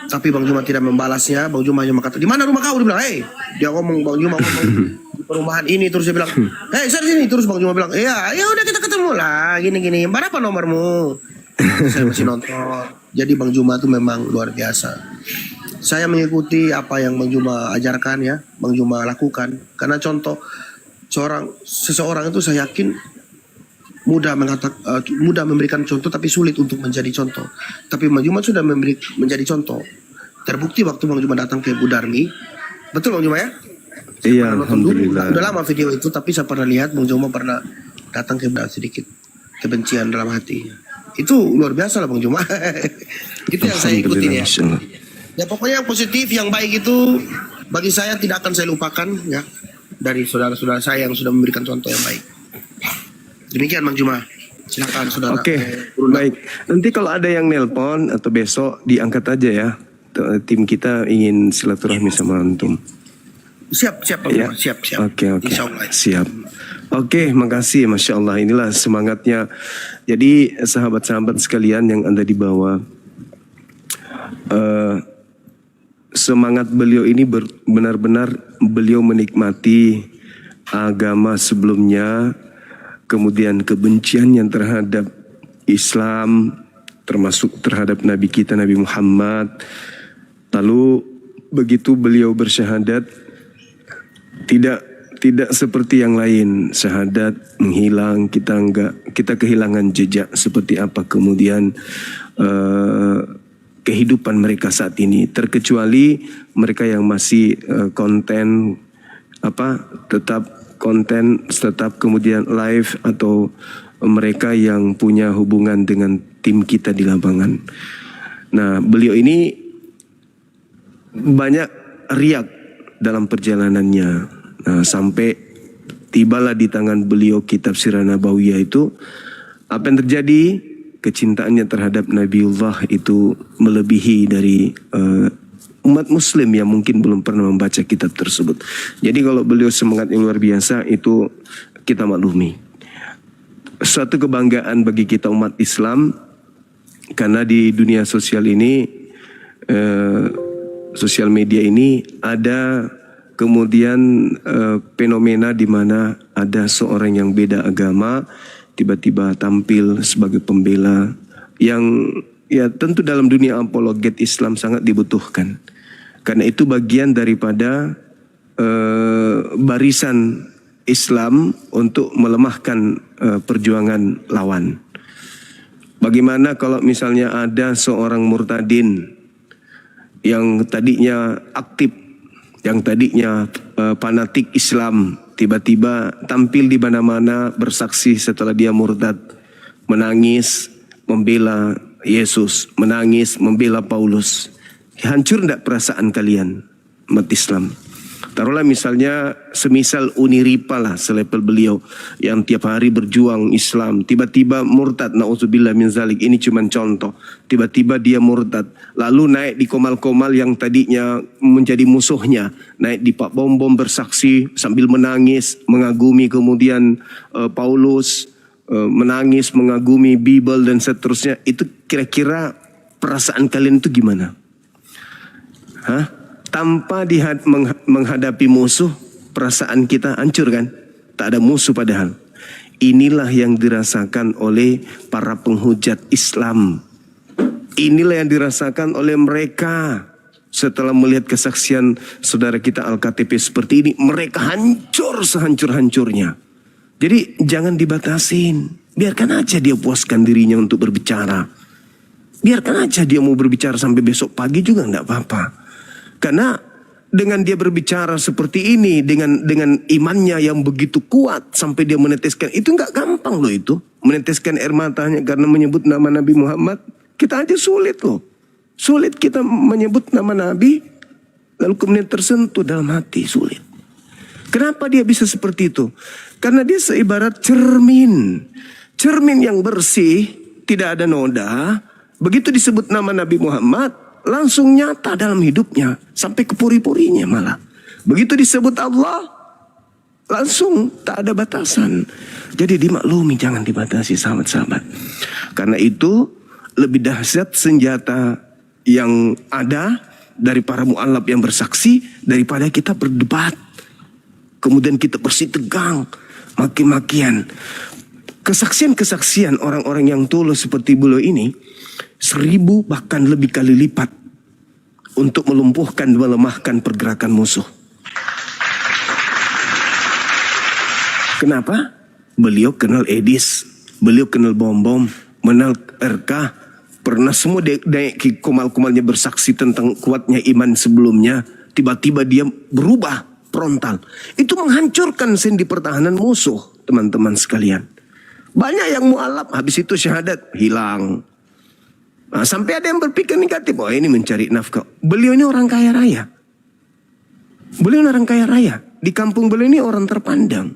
Tapi Bang Juma tidak membalasnya. Bang Juma hanya berkata, "Di mana rumah kau?" Dia bilang, "Hei." Dia ngomong, Bang Juma ngomong di perumahan ini, terus dia bilang, "Hei, saya di sini." Terus Bang Juma bilang, "Iya, ya udah kita ketemu lah, gini-gini. Berapa nomormu?" Saya masih nonton. Jadi Bang Juma itu memang luar biasa. Saya mengikuti apa yang Bang Juma ajarkan ya, Bang Juma lakukan. Karena contoh seseorang itu saya yakin mudah memberikan contoh tapi sulit untuk menjadi contoh. Tapi Bang Juma sudah menjadi contoh. Terbukti waktu Bang Juma datang ke Bu Darmi. Betul Bang Juma ya? Iya, Nonton dulu, alhamdulillah. udah lama video itu, tapi saya pernah lihat Bang Juma pernah datang ke sedikit kebencian dalam hati. Itu luar biasa lah Bang Juma. Itu yang saya ikutin ya. Masya Allah. Ya pokoknya yang positif, yang baik itu bagi saya tidak akan saya lupakan ya, dari saudara-saudara saya yang sudah memberikan contoh yang baik. Demikian Bang Juma. Silakan saudara. Oke, baik. Nanti kalau ada yang nelpon atau besok diangkat aja ya. Tim kita ingin silaturahmi sama antum. Siap Bang Ya. Juma. Siap. Oke. Insya Allah. Siap. Oke, makasih. Masya Allah. Inilah semangatnya. Jadi sahabat-sahabat sekalian yang ada di bawah, semangat beliau ini benar-benar beliau menikmati agama sebelumnya, kemudian kebencian yang terhadap Islam, termasuk terhadap Nabi kita Nabi Muhammad. Lalu begitu beliau bersyahadat, tidak seperti yang lain, syahadat menghilang, kita kehilangan jejak seperti apa kemudian kehidupan mereka saat ini, terkecuali mereka yang masih tetap kemudian live, atau mereka yang punya hubungan dengan tim kita di lapangan. Nah, beliau ini banyak riak dalam perjalanannya. Nah, sampai tibalah di tangan beliau kitab Sirah Nabawiyah itu, apa yang terjadi? Kecintaannya terhadap Nabiullah itu melebihi dari umat muslim yang mungkin belum pernah membaca kitab tersebut. Jadi kalau beliau semangatnya luar biasa, itu kita maklumi. Suatu kebanggaan bagi kita umat Islam, karena di dunia sosial ini, sosial media ini ada kemudian fenomena di mana ada seorang yang beda agama tiba-tiba tampil sebagai pembela, yang ya tentu dalam dunia apologet Islam sangat dibutuhkan. Karena itu bagian daripada barisan Islam untuk melemahkan perjuangan lawan. Bagaimana kalau misalnya ada seorang murtadin yang tadinya aktif, yang tadinya fanatik Islam, tiba-tiba tampil di mana-mana bersaksi setelah dia murtad, menangis membela Yesus, menangis membela Paulus. Hancur enggak perasaan kalian umat Islam? Taruhlah misalnya semisal Uniripa lah selevel beliau yang tiap hari berjuang Islam, tiba-tiba murtad, na'udzubillah min zalik, ini cuma contoh. Tiba-tiba dia murtad, lalu naik di komal-komal yang tadinya menjadi musuhnya, naik di Pak Bom-Bom bersaksi sambil menangis, mengagumi kemudian Paulus, menangis, mengagumi Bible dan seterusnya. Itu kira-kira perasaan kalian itu gimana? Hah? Tanpa menghadapi musuh, perasaan kita hancur kan? Tak ada musuh padahal. Inilah yang dirasakan oleh para penghujat Islam. Inilah yang dirasakan oleh mereka. Setelah melihat kesaksian saudara kita Al-KTP seperti ini, mereka hancur sehancur-hancurnya. Jadi jangan dibatasin. Biarkan aja dia puaskan dirinya untuk berbicara. Biarkan aja dia mau berbicara sampai besok pagi juga enggak apa-apa. Karena dengan dia berbicara seperti ini, dengan imannya yang begitu kuat sampai dia meneteskan, itu nggak gampang loh itu. Meneteskan air matanya karena menyebut nama Nabi Muhammad. Kita aja sulit loh. Sulit kita menyebut nama Nabi, lalu kemudian tersentuh dalam hati, sulit. Kenapa dia bisa seperti itu? Karena dia seibarat cermin. Cermin yang bersih, tidak ada noda. Begitu disebut nama Nabi Muhammad, langsung nyata dalam hidupnya sampai ke puri-purinya malah. Begitu disebut Allah, langsung tak ada batasan. Jadi dimaklumi, jangan dibatasi sahabat-sahabat. Karena itu lebih dahsyat senjata yang ada dari para mu'alaf yang bersaksi daripada kita berdebat. Kemudian kita bersitegang, maki-makian. Kesaksian-kesaksian orang-orang yang tulus seperti beliau ini 1000 bahkan lebih kali lipat untuk melumpuhkan, melemahkan pergerakan musuh. Kenapa? Beliau kenal Edis, beliau kenal Bom-Bom, mengenal RK, pernah semua naik ke komal-komalnya bersaksi tentang kuatnya iman sebelumnya. Tiba-tiba dia berubah frontal. Itu menghancurkan sendi pertahanan musuh, teman-teman sekalian. Banyak yang mu'alaf, habis itu syahadat, hilang. Nah, sampai ada yang berpikir negatif, oh ini mencari nafkah. Beliau ini orang kaya raya. Beliau orang kaya raya. Di kampung beliau ini orang terpandang.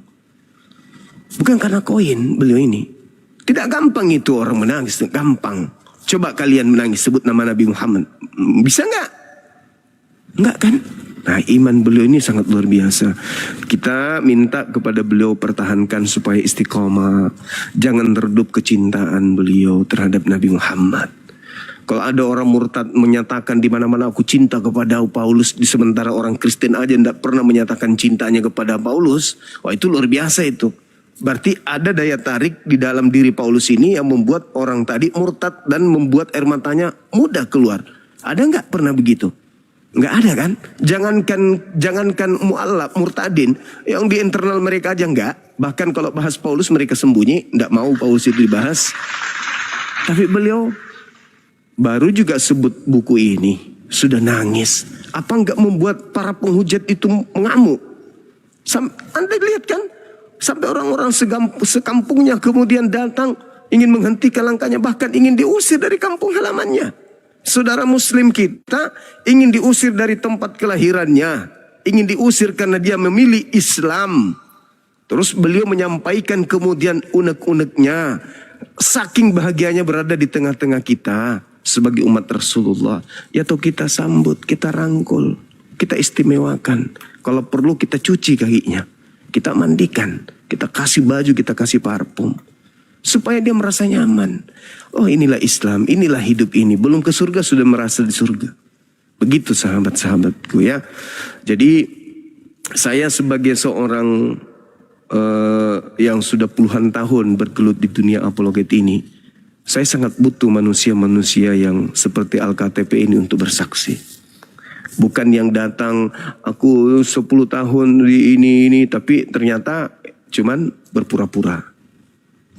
Bukan karena koin beliau ini. Tidak gampang itu orang menangis, gampang. Coba kalian menangis, sebut nama Nabi Muhammad. Bisa nggak? Nggak kan? Nah, iman beliau ini sangat luar biasa. Kita minta kepada beliau pertahankan supaya istiqomah. Jangan redup kecintaan beliau terhadap Nabi Muhammad. Kalau ada orang murtad menyatakan di mana-mana aku cinta kepada Paulus, di sementara orang Kristen aja tidak pernah menyatakan cintanya kepada Paulus, wah itu luar biasa itu. Berarti ada daya tarik di dalam diri Paulus ini yang membuat orang tadi murtad dan membuat air matanya mudah keluar. Ada nggak pernah begitu? Nggak ada kan? Jangankan mu'alaf, murtadin, yang di internal mereka aja nggak. Bahkan kalau bahas Paulus mereka sembunyi, nggak mau Paulus itu dibahas. Tapi beliau baru juga sebut buku ini, sudah nangis. Apa nggak membuat para penghujat itu mengamuk? Anda lihat kan? Sampai orang-orang sekampungnya kemudian datang ingin menghentikan langkahnya, bahkan ingin diusir dari kampung halamannya. Saudara muslim kita ingin diusir dari tempat kelahirannya, ingin diusir karena dia memilih Islam. Terus beliau menyampaikan kemudian unek-uneknya, saking bahagianya berada di tengah-tengah kita sebagai umat Rasulullah. Ya toh kita sambut, kita rangkul, kita istimewakan. Kalau perlu kita cuci kakinya, kita mandikan, kita kasih baju, kita kasih parfum. Supaya dia merasa nyaman. Oh inilah Islam, inilah hidup ini. Belum ke surga sudah merasa di surga. Begitu sahabat-sahabatku ya. Jadi saya sebagai seorang yang sudah puluhan tahun bergelut di dunia apologet ini, saya sangat butuh manusia-manusia yang seperti Al-KTP ini untuk bersaksi. Bukan yang datang, aku 10 tahun di ini, tapi ternyata cuman berpura-pura.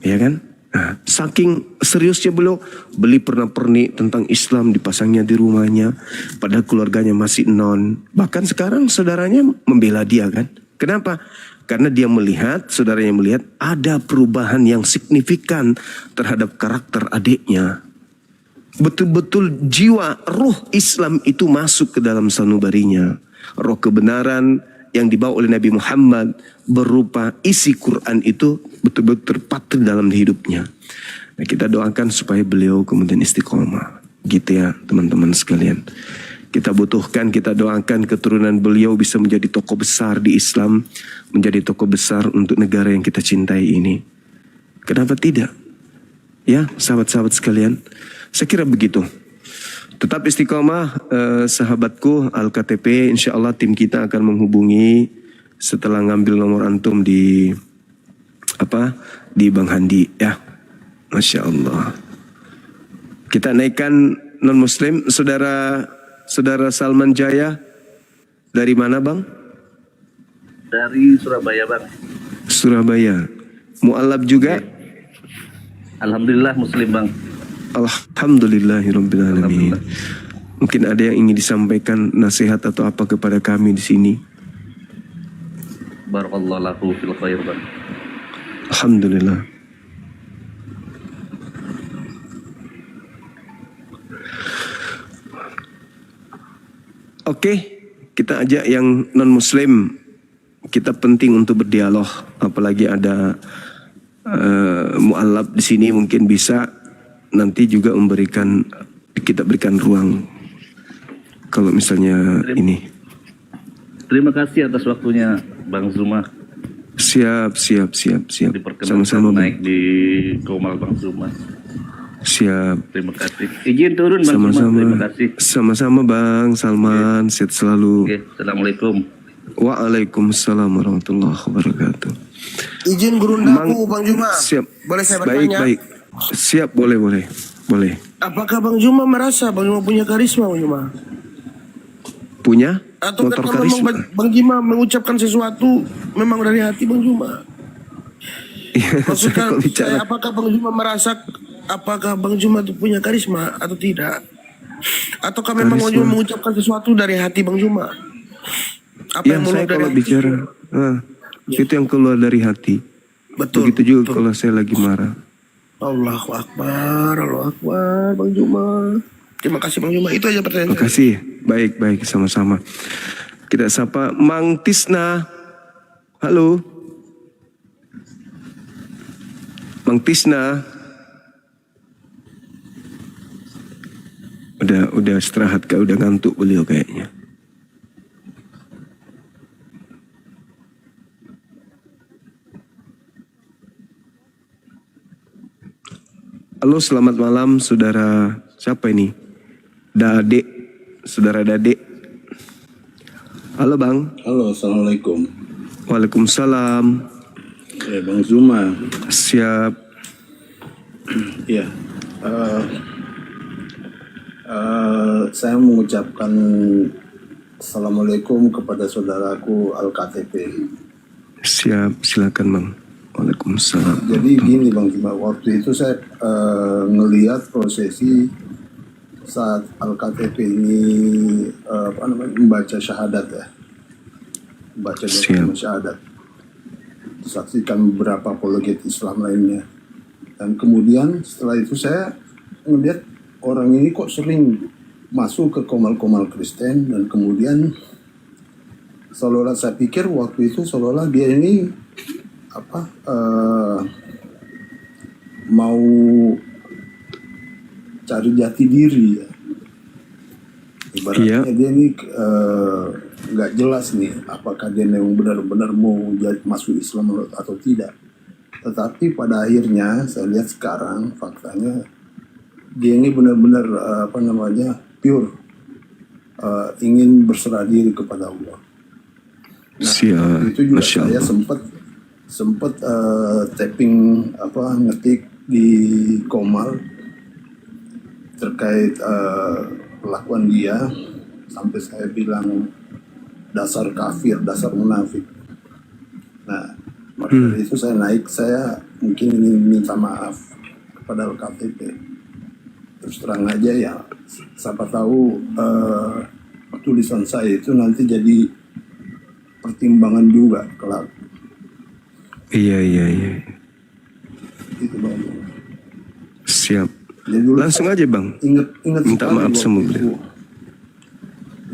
Ya kan? Nah, saking seriusnya beliau, beli pernak-pernik tentang Islam dipasangnya di rumahnya, padahal keluarganya masih non. Bahkan sekarang saudaranya membela dia kan? Kenapa? Karena dia melihat, saudaranya melihat ada perubahan yang signifikan terhadap karakter adiknya. Betul-betul jiwa, ruh Islam itu masuk ke dalam sanubarinya. Roh kebenaran yang dibawa oleh Nabi Muhammad berupa isi Quran itu betul-betul terpatri dalam hidupnya. Nah, kita doakan supaya beliau kemudian istiqomah. Gitu ya teman-teman sekalian. Kita butuhkan, kita doakan keturunan beliau bisa menjadi tokoh besar di Islam, menjadi tokoh besar untuk negara yang kita cintai ini. Kenapa tidak? Ya, sahabat-sahabat sekalian, saya kira begitu. Tetap istiqomah, sahabatku Al-KTP. Insya Allah tim kita akan menghubungi setelah ngambil nomor antum di Bang Handi, ya. Masya Allah. Kita naikkan non Muslim, saudara Salman Jaya. Dari mana bang? Dari Surabaya bang. Surabaya. Mu'alab juga? Alhamdulillah Muslim bang. Alhamdulillahirrabbilalamin. Mungkin ada yang ingin disampaikan nasihat atau apa kepada kami di sini. Barakallahu fil khair bang. Alhamdulillah. Oke, kita ajak yang non-muslim. Kita penting untuk berdialog, apalagi ada mu'alab di sini, mungkin bisa nanti juga kita berikan ruang. Kalau misalnya ini. Terima kasih atas waktunya Bang Zuma. Siap. Sama-sama naik di Komal Bang Zuma. Siap. Terima kasih. Izin turun Bang Zuma. Terima kasih. Sama-sama Bang Salman. Sehat selalu. Oke, assalamualaikum. Waalaikumsalam warahmatullahi wabarakatuh. Izin gurundaku Bang Juma. Siap. Boleh saya bertanya? Baik. Siap, boleh. Apakah Bang Juma merasa Bang Juma punya karisma Bang Juma? Punya Atau motor karena karisma? memang Bang Juma mengucapkan sesuatu memang dari hati Bang Juma? Maksudnya saya, apakah Bang Juma merasa apakah Bang Juma itu punya karisma atau tidak? Ataukah memang Bang Juma mengucapkan sesuatu dari hati Bang Juma? Apa yang saya dari kalau hati? bicara itu yang keluar dari hati. Betul. Begitu juga kalau saya lagi marah. Allahu Akbar, Bang Juma. Terima kasih Bang Juma. Itu aja pertanyaan. Terima kasih. Baik, sama-sama. Kita sapa Mang Tisna. Halo. Mang Tisna. Udah istirahat kak, udah ngantuk beliau kayaknya. Halo, selamat malam saudara. Siapa ini? Saudara Dade. Halo Bang. Halo, assalamualaikum. Waalaikumsalam. Ya, Bang Zuma. Siap. Ya, saya mengucapkan assalamualaikum kepada saudaraku Al-KTP. Siap, silakan Bang. Waalaikumsalam. Jadi gini Bang Zuma, waktu itu saya ngelihat prosesi saat Al-KTP ini membaca syahadat ya, membaca dokumen syahadat, disaksikan beberapa apologet Islam lainnya, dan kemudian setelah itu saya melihat orang ini kok sering masuk ke komal-komal Kristen, dan kemudian seolah-olah saya pikir waktu itu seolah-olah dia ini mau cari jati diri ya. Ibaratnya dia ini nggak jelas nih apakah dia memang benar-benar mau masuk Islam atau tidak. Tetapi pada akhirnya saya lihat sekarang faktanya dia ini benar-benar pure ingin berserah diri kepada Allah. Nah, itu juga saya sempat tapping ngetik di Komal terkait perlakuan dia, sampai saya bilang dasar kafir, dasar munafik. Nah, maka dari itu saya mungkin ingin minta maaf kepada LKTP. Terus terang aja ya, siapa tahu tulisan saya itu nanti jadi pertimbangan juga kelak. Iya. Itu Bang. Siap. Jadi Langsung aja Bang. Ingat minta maaf sama beliau.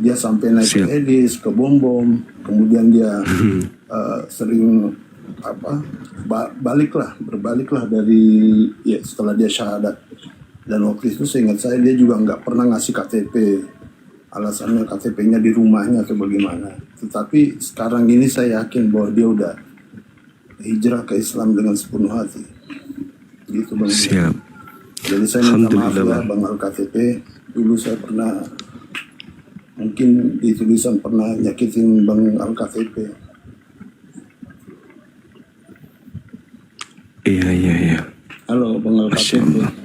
dia sampai naik ke Edis, ke Bom-Bom, kemudian dia sering berbaliklah dari setelah dia syahadat. Dan waktu itu seingat saya dia juga nggak pernah ngasih KTP, alasannya KTP-nya di rumahnya atau bagaimana. Tetapi sekarang ini saya yakin bahwa dia udah hijrah ke Islam dengan sepenuh hati. Gitu Bang. Siap. Jadi saya minta maaf ya Bang Al-KTP, dulu saya pernah mungkin di tulisan pernah nyakitin Bang Al-KTP. Iya. Halo Bang Al-KTP.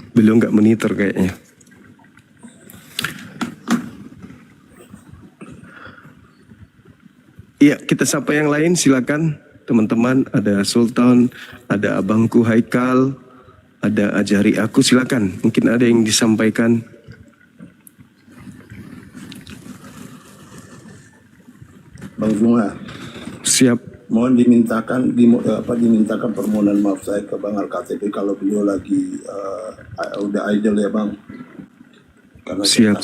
Beliau nggak monitor kayaknya. Iya, kita sapa yang lain, silakan teman-teman. Ada Sultan, ada abangku Haikal, ada ajari aku, silakan. Mungkin ada yang disampaikan. Bang Zuma. Siap. Mohon dimintakan permohonan maaf saya ke Bang Al-KTP kalau beliau lagi udah idle ya Bang. Karena siap.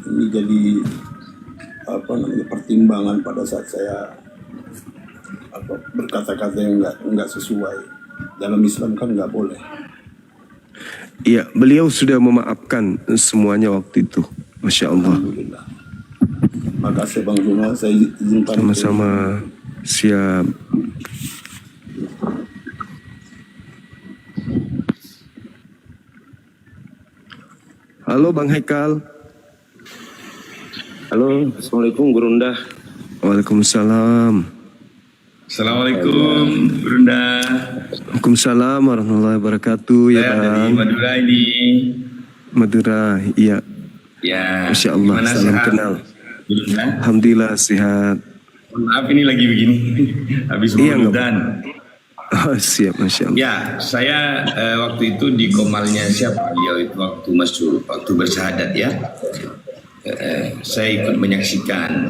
Ini jadi pertimbangan pada saat saya berkata-kata yang nggak sesuai. Dalam Islam kan nggak boleh. Iya, beliau sudah memaafkan semuanya waktu itu. Masya Allah. Alhamdulillah. Makasih Bang Zuma, saya izinkan. Sama-sama. Siap. Halo Bang Haikal. Halo, Assalamualaikum Gurunda. Waalaikumsalam. Assalamualaikum Gurunda. Waalaikumsalam warahmatullahi wabarakatuh. Ya Saya Bang. dari Madura ini. Madura, iya. Ya. Masya Allah, Gimana, salam sehat? kenal. Gurunda. Alhamdulillah sehat. Maaf ini lagi begini. Habis hujan. Oh, siap, Masya Allah. Ya, saya waktu itu di komalnya siapa? Beliau itu waktu bersyahadat ya. Saya ikut menyaksikan.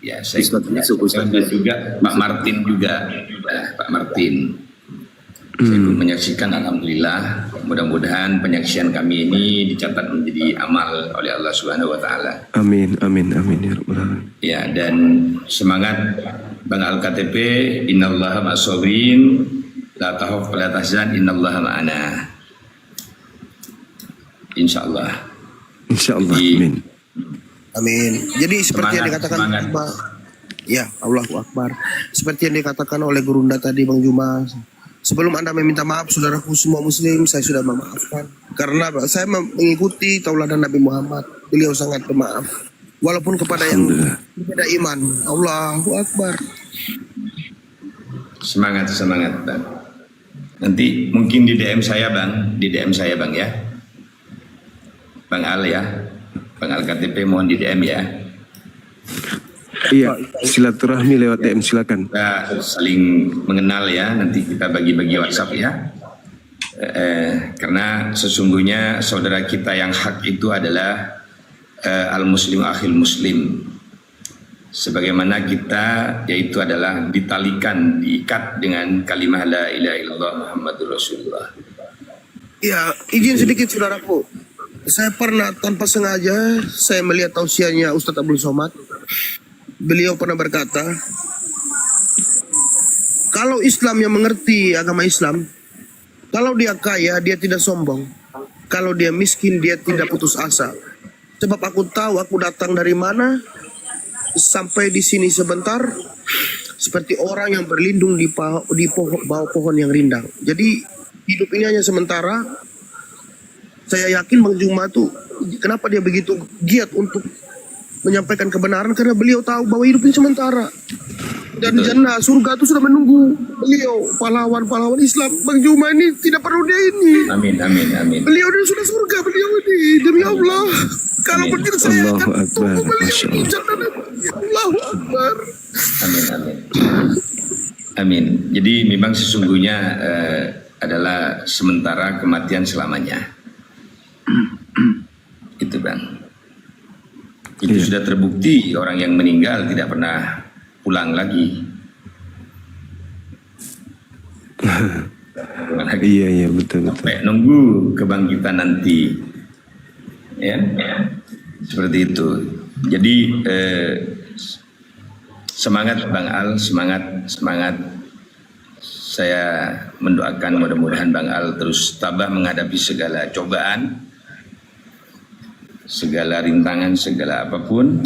Ya, saya ikut menyaksikan dan juga Pak Martin juga. Pak Martin. Saya ikut menyaksikan, alhamdulillah. Mudah-mudahan penyaksian kami ini dicatat menjadi amal oleh Allah Subhanahu wa taala. Amin ya rabbal alamin. Ya, dan semangat Bang Al-KTP, innallaha ma'as-sabirin, la tahaf wa la tahzan, innallaha ma'ana. Insyaallah. Insyaallah. Jadi, Amin. Jadi seperti yang dikatakan semangat. Ya, Allahu Akbar. Seperti yang dikatakan oleh Gurunda tadi Bang Juma. Sebelum Anda meminta maaf, saudaraku semua muslim, saya sudah memaafkan. Karena saya mengikuti tauladan Nabi Muhammad. Beliau sangat pemaaf. Walaupun kepada yang berbeda iman. Allahu Akbar. Semangat Bang. Nanti mungkin di DM saya Bang ya. Bang Al ya. Bang Al-KTP mohon di DM ya. Iya, silaturahmi lewat DM, silakan. Kita saling mengenal ya, nanti kita bagi-bagi WhatsApp ya. Karena sesungguhnya saudara kita yang hak itu adalah al-muslim akhil muslim. Sebagaimana kita yaitu adalah ditalikan, diikat dengan kalimah la ilaha illallah Muhammadur Rasulullah. Ya, izin sedikit saudaraku. Saya pernah tanpa sengaja saya melihat tausiahnya Ustadz Abdul Somad. Beliau pernah berkata, kalau Islam yang mengerti agama Islam, kalau dia kaya dia tidak sombong, kalau dia miskin dia tidak putus asa. Sebab aku tahu aku datang dari mana, sampai di sini sebentar, seperti orang yang berlindung di bawah pohon yang rindang. Jadi hidup ini hanya sementara. Saya yakin Bang Juma tuh kenapa dia begitu giat untuk menyampaikan kebenaran, karena beliau tahu bahwa hidup ini sementara dan jannah surga itu sudah menunggu beliau. Pahlawan Islam Bang Juma ini tidak perlu dia ini. Amin. Beliau ini sudah surga, beliau ini demi Allah. Kalau begitu saya akan tunggu beliau di jannah. Allahu Akbar. Amin. Jadi memang sesungguhnya adalah sementara, kematian selamanya. Gitu Bang. Itu sudah terbukti, orang yang meninggal tidak pernah pulang lagi. Iya betul. Sampai nunggu kebangkitan nanti, ya, seperti itu. Jadi semangat Bang Al, semangat. Saya mendoakan mudah-mudahan Bang Al terus tabah menghadapi segala cobaan, segala rintangan, segala apapun.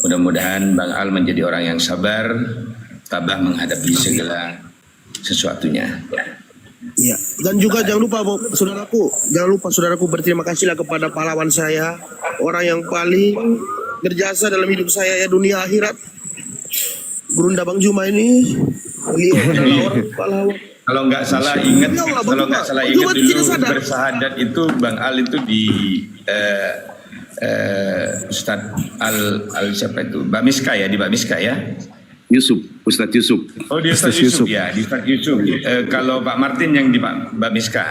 Mudah-mudahan Bang Al menjadi orang yang sabar, tabah menghadapi segala sesuatunya. Ya, dan juga jangan lupa saudaraku berterima kasihlah kepada pahlawan saya, orang yang paling berjasa dalam hidup saya ya dunia akhirat. Gurunda Bang Juma ini, beliau adalah orang pahlawan. Kalau nggak salah ingat dulu bersahadat itu Bang Al itu di Ustadz Al siapa itu? Mbak Miska ya, di Mbak Miska ya. Ustadz Yusuf. Oh di Ustadz Yusuf ya, di Ustadz Yusuf. Kalau Pak Martin yang di Mbak Miska.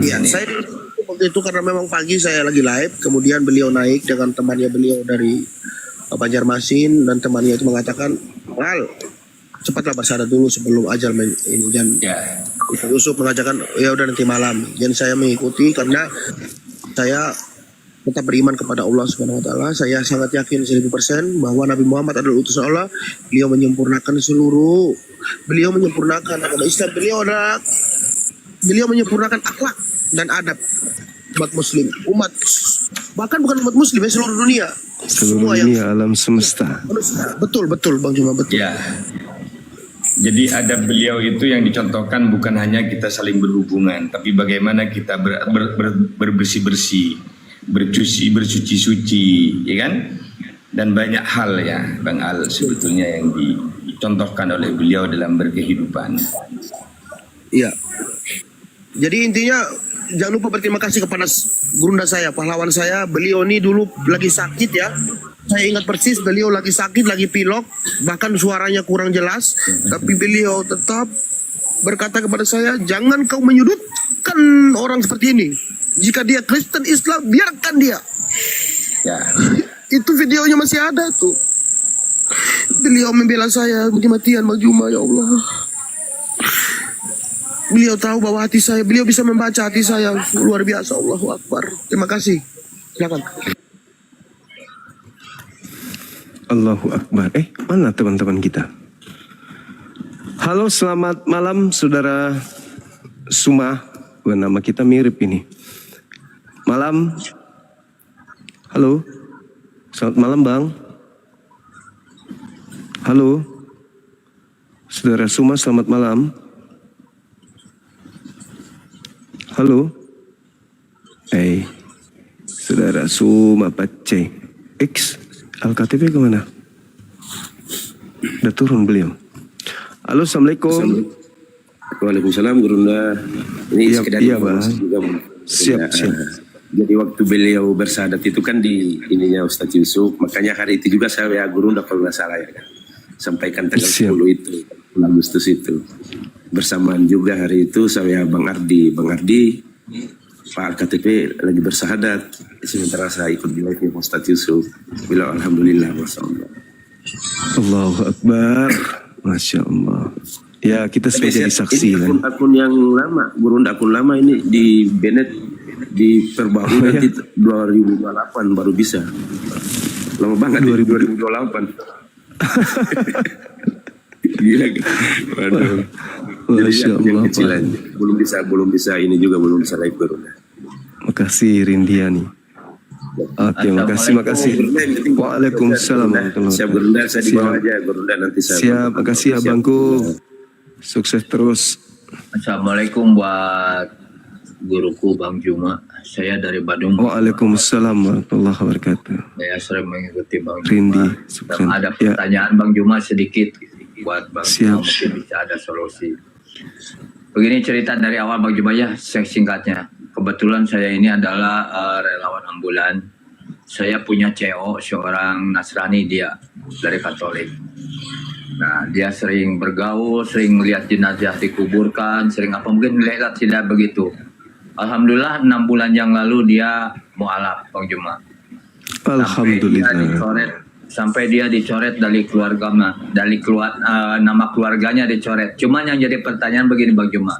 Ya, saya waktu itu karena memang pagi saya lagi live, kemudian beliau naik dengan temannya beliau dari Banjarmasin dan temannya itu mengatakan, Al, cepatlah bersahadat dulu sebelum ajal ini. Dan Ustadz Yusuf mengatakan, ya udah nanti malam. Dan saya mengikuti karena saya tetap beriman kepada Allah Subhanahu Wa Taala. Saya sangat yakin 1000% bahwa Nabi Muhammad adalah utusan Allah. Beliau menyempurnakan agama Islam. Beliau menyempurnakan akhlak dan adab umat bahkan bukan umat Muslim ya, seluruh dunia. Seluruh dunia, alam semesta. Betul Bang Juma, betul. Ya. Jadi ada beliau itu yang dicontohkan bukan hanya kita saling berhubungan, tapi bagaimana kita berbersih-bersih, bersuci-suci, ya kan? Dan banyak hal ya, Bang Al sebetulnya yang dicontohkan oleh beliau dalam berkehidupan. Iya. Jadi intinya jangan lupa berterima kasih kepada gurunda saya, pahlawan saya. Beliau ini dulu lagi sakit ya. Saya ingat persis beliau lagi sakit, lagi pilek, bahkan suaranya kurang jelas. Tapi beliau tetap berkata kepada saya, jangan kau menyudutkan orang seperti ini. Jika dia Kristen Islam, biarkan dia. Ya. Itu videonya masih ada tuh. Beliau membela saya mati-matian, Bang Juma, ya Allah. Beliau tahu bahwa hati saya, beliau bisa membaca hati saya, luar biasa. Allahu Akbar. Terima kasih. Silakan. Allahu Akbar. Mana teman-teman kita? Halo, selamat malam saudara Suma. Nama kita mirip ini. Malam. Halo. Selamat malam Bang. Halo. Saudara Suma, selamat malam. Halo. Saudara Suma Pace. X Al-KTP kemana? Udah turun beliau. Halo, Assalamualaikum. Waalaikumsalam, Gurunda. Ini sekedar informasi juga. Siap. Jadi waktu beliau bersahadat itu kan di ininya Ustadz Yusuf. Makanya hari itu juga saya Gurunda kalau nggak salah ya kan. Sampaikan tanggal 10 itu, Agustus itu. Bersamaan juga hari itu saya Bang Ardi, Pak Al-KTP lagi bersahadat. Sementara saya ikut di live Ustadz Yusuf. Bilang alhamdulillah, masyaallah. Allahu Akbar, masya Allah. Ya kita sebagai saksi kan. Akun yang lama, Gurunda akun lama ini di Bennett diperbarui nanti 2028 baru bisa. Lama banget 2028. Gila. Waduh. Masya Allah. Belum bisa ini juga belum bisa live Gurunda. Makasih Rindiani. Oke, makasih. Waalaikumsalam. Siap Gurunda, saya di bawah aja Gurunda nanti saya. Siap, makasih abangku. Sukses terus. Assalamualaikum buat guruku Bang Juma. Saya dari Bandung. Waalaikumsalam warahmatullahi wabarakatuh. Saya sering mengikuti Bang Rindi, Juma. Ada pertanyaan Bang Juma sedikit buat Bang Juma, mungkin bisa ada solusi. Begini cerita dari awal Bang Juma ya, singkatnya. Kebetulan saya ini adalah relawan ambulan. Saya punya CO seorang Nasrani, dia dari Katolik. Nah, dia sering bergaul, sering melihat jenazah dikuburkan, sering apa mungkin melihat tidak begitu. Alhamdulillah 6 bulan yang lalu dia mualaf Bang Juma. Alhamdulillah. Sampai dia dicoret sampai dia dicoret dari nama keluarganya dicoret. Cuman yang jadi pertanyaan begini Bang Juma.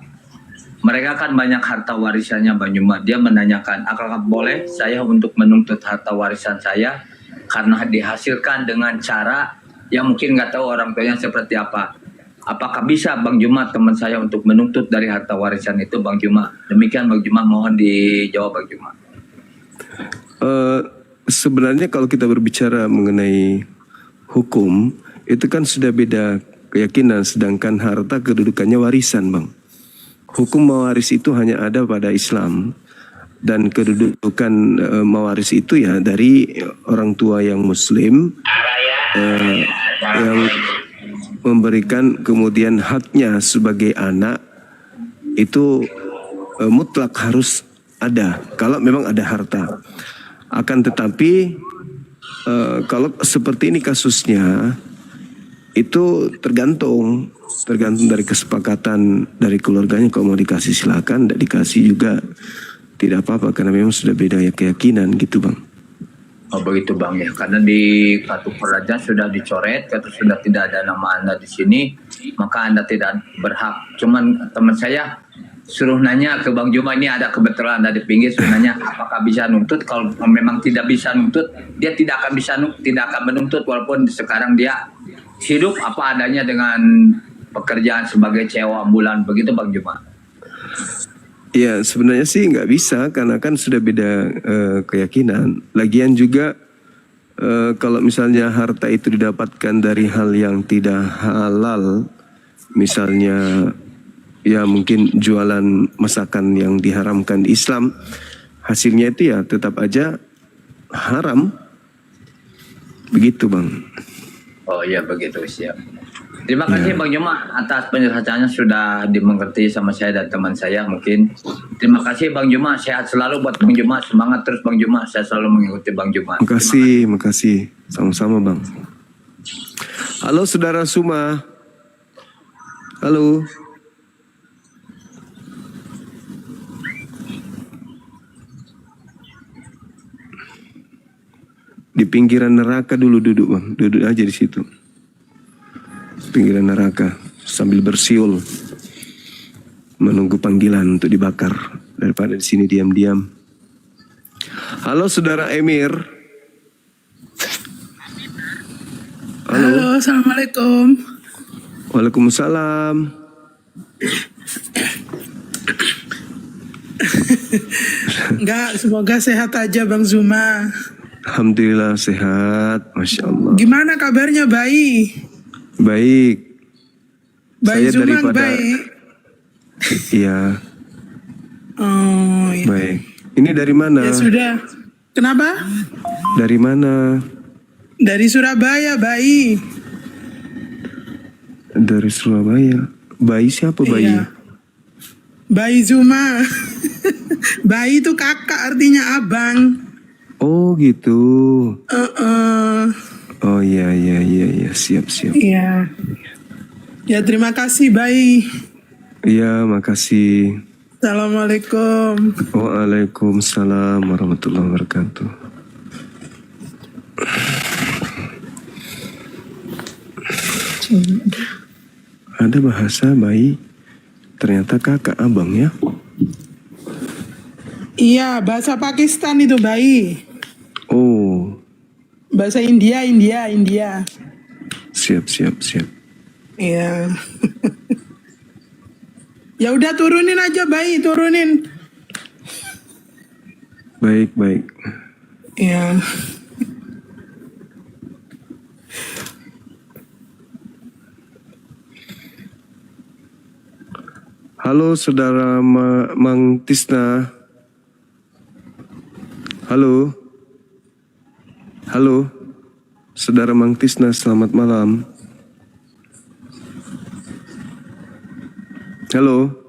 Mereka kan banyak harta warisannya Bang Juma. Dia menanyakan, apakah boleh saya untuk menuntut harta warisan saya karena dihasilkan dengan cara yang mungkin nggak tahu orang tuanya seperti apa. Apakah bisa Bang Juma teman saya untuk menuntut dari harta warisan itu Bang Juma? Demikian Bang Juma, mohon dijawab Bang Juma. Sebenarnya kalau kita berbicara mengenai hukum, itu kan sudah beda keyakinan, sedangkan harta kedudukannya warisan Bang. Hukum mewaris itu hanya ada pada Islam, dan kedudukan mewaris itu ya dari orang tua yang Muslim yang memberikan kemudian haknya sebagai anak itu mutlak harus ada kalau memang ada harta. Akan tetapi kalau seperti ini kasusnya itu tergantung dari kesepakatan dari keluarganya. Kalau mau dikasih silakan, tidak dikasih juga tidak apa-apa karena memang sudah beda ya keyakinan gitu Bang. Oh begitu Bang ya, karena di kartu prakerja sudah dicoret, kata sudah tidak ada nama Anda di sini, maka Anda tidak berhak. Cuman teman saya suruh nanya ke Bang Juma, ini ada kebetulan ada di pinggir, suruh nanya apakah bisa nuntut. Kalau memang tidak bisa nuntut, dia tidak akan menuntut walaupun sekarang dia hidup apa adanya dengan pekerjaan sebagai cewek ambulan, begitu Bang Juma. Ya sebenarnya sih nggak bisa karena kan sudah beda keyakinan. Lagian juga kalau misalnya harta itu didapatkan dari hal yang tidak halal, misalnya ya mungkin jualan masakan yang diharamkan di Islam, hasilnya itu ya tetap aja haram. Begitu Bang. Oh iya begitu, siap. Terima kasih Bang Juma atas penjelasannya, sudah dimengerti sama saya dan teman saya mungkin. Terima kasih Bang Juma, sehat selalu buat Bang Juma, semangat terus Bang Juma, saya selalu mengikuti Bang Juma. Makasih, sama-sama Bang. Halo Saudara Suma. Halo. Di pinggiran neraka dulu duduk Bang, duduk aja di situ. Pinggiran neraka sambil bersiul menunggu panggilan untuk dibakar daripada di sini diam-diam. Halo Saudara Emir. Halo, Assalamualaikum. Waalaikumsalam. Enggak, semoga sehat aja Bang Zuma. Alhamdulillah sehat, Masya Allah. Gimana kabarnya bayi? Baik. Bayi Saya Zuma daripada baik. Iya. Oh iya. Baik. Ini dari mana? Ya sudah. Kenapa? Dari mana? Dari Surabaya bayi. Dari Surabaya. Bayi siapa bayi? Iya. Bayi Zuma. Bayi itu kakak artinya abang. Oh gitu. Oh iya, siap. Iya. Ya terima kasih bayi. Iya, makasih. Assalamualaikum. Waalaikumsalam warahmatullahi wabarakatuh. Ada bahasa bayi, ternyata kakak abang ya? Iya, bahasa Pakistan itu bayi. Oh. Bahasa India. Siap. Iya. Ya udah turunin aja bayi, turunin. Baik. Iya. Halo Saudara Mang Tisna. Halo. Saudara Mang Tisna, selamat malam. Halo.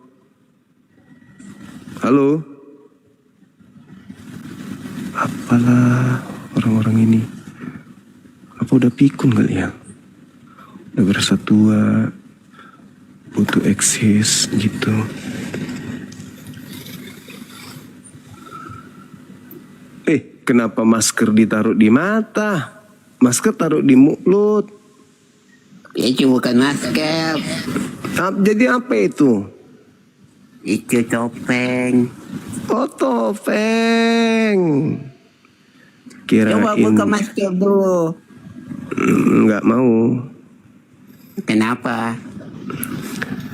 Apalah orang-orang ini? Apa udah pikun kali ya? Udah berasa tua, butuh eksis gitu. Kenapa masker ditaruh di mata? Masker taruh di mulut. Itu bukan masker. Jadi apa itu? Itu topeng. Oh, topeng. Kirain. Coba buka masker dulu. Nggak mau. Kenapa?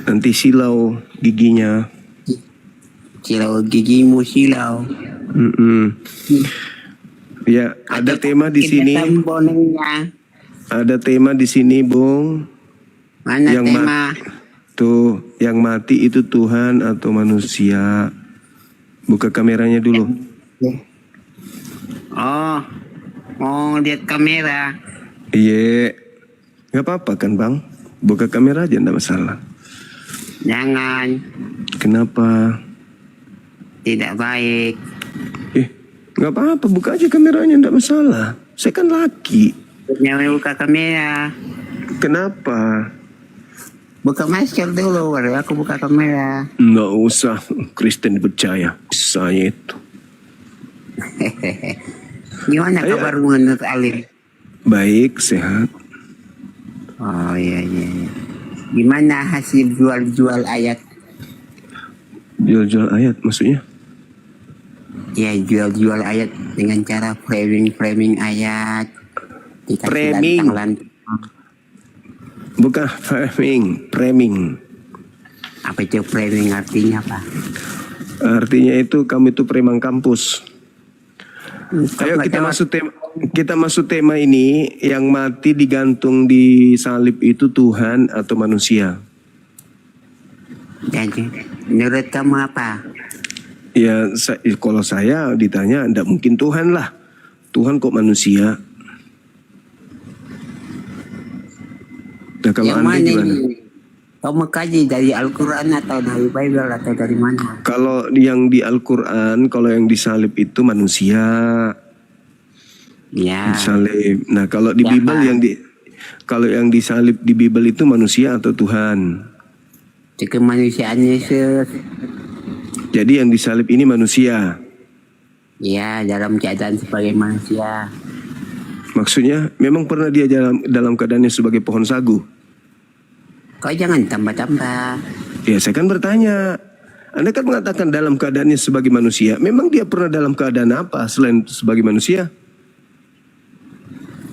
Nanti silau giginya. Silau gigimu silau. Ya, ada tema di sini. Ada tema di sini, Bung. Mana yang tema? Tuh, yang mati itu Tuhan atau manusia? Buka kameranya dulu. Oh, lihat kamera. Iya, nggak apa-apa kan, Bang? Buka kamera aja, nggak masalah. Jangan. Kenapa? Tidak baik. Nggak apa-apa, buka aja kameranya, nggak masalah. Saya kan laki. Jangan buka kamera. Kenapa? Buka masker dulu, baru aku buka kamera. Nggak usah, Kristen percaya. Saya itu. Gimana kabar menurut Alim? Baik, sehat. Oh iya. Gimana hasil jual ayat? Jual ayat maksudnya? Ya, jual ayat dengan cara framing ayat. Framing. Bukan framing. Apa itu framing artinya, Pak? Artinya itu kamu itu preman kampus. Ayo kita masuk tema ini. Yang mati digantung di salib itu Tuhan atau manusia? Jadi, menurut kamu apa? Ya, kalau saya ditanya, tidak mungkin Tuhan lah. Tuhan kok manusia? Nah, kalau yang Anda mana gimana? Ini? Kamu kaji dari Al-Quran atau dari Bible atau dari mana? Kalau yang di Al-Quran, kalau yang disalib itu manusia. Ya. Disalib. Nah, kalau di Bible kalau yang disalib di Bible itu manusia atau Tuhan? Kemanusiaan Yesus. Jadi yang disalib ini manusia. Ya, dalam keadaan sebagai manusia. Maksudnya memang pernah dia dalam keadaannya sebagai pohon sagu. Kau jangan tambah-tambah. Ya, saya kan bertanya. Anda kan mengatakan dalam keadaannya sebagai manusia. Memang dia pernah dalam keadaan apa selain sebagai manusia?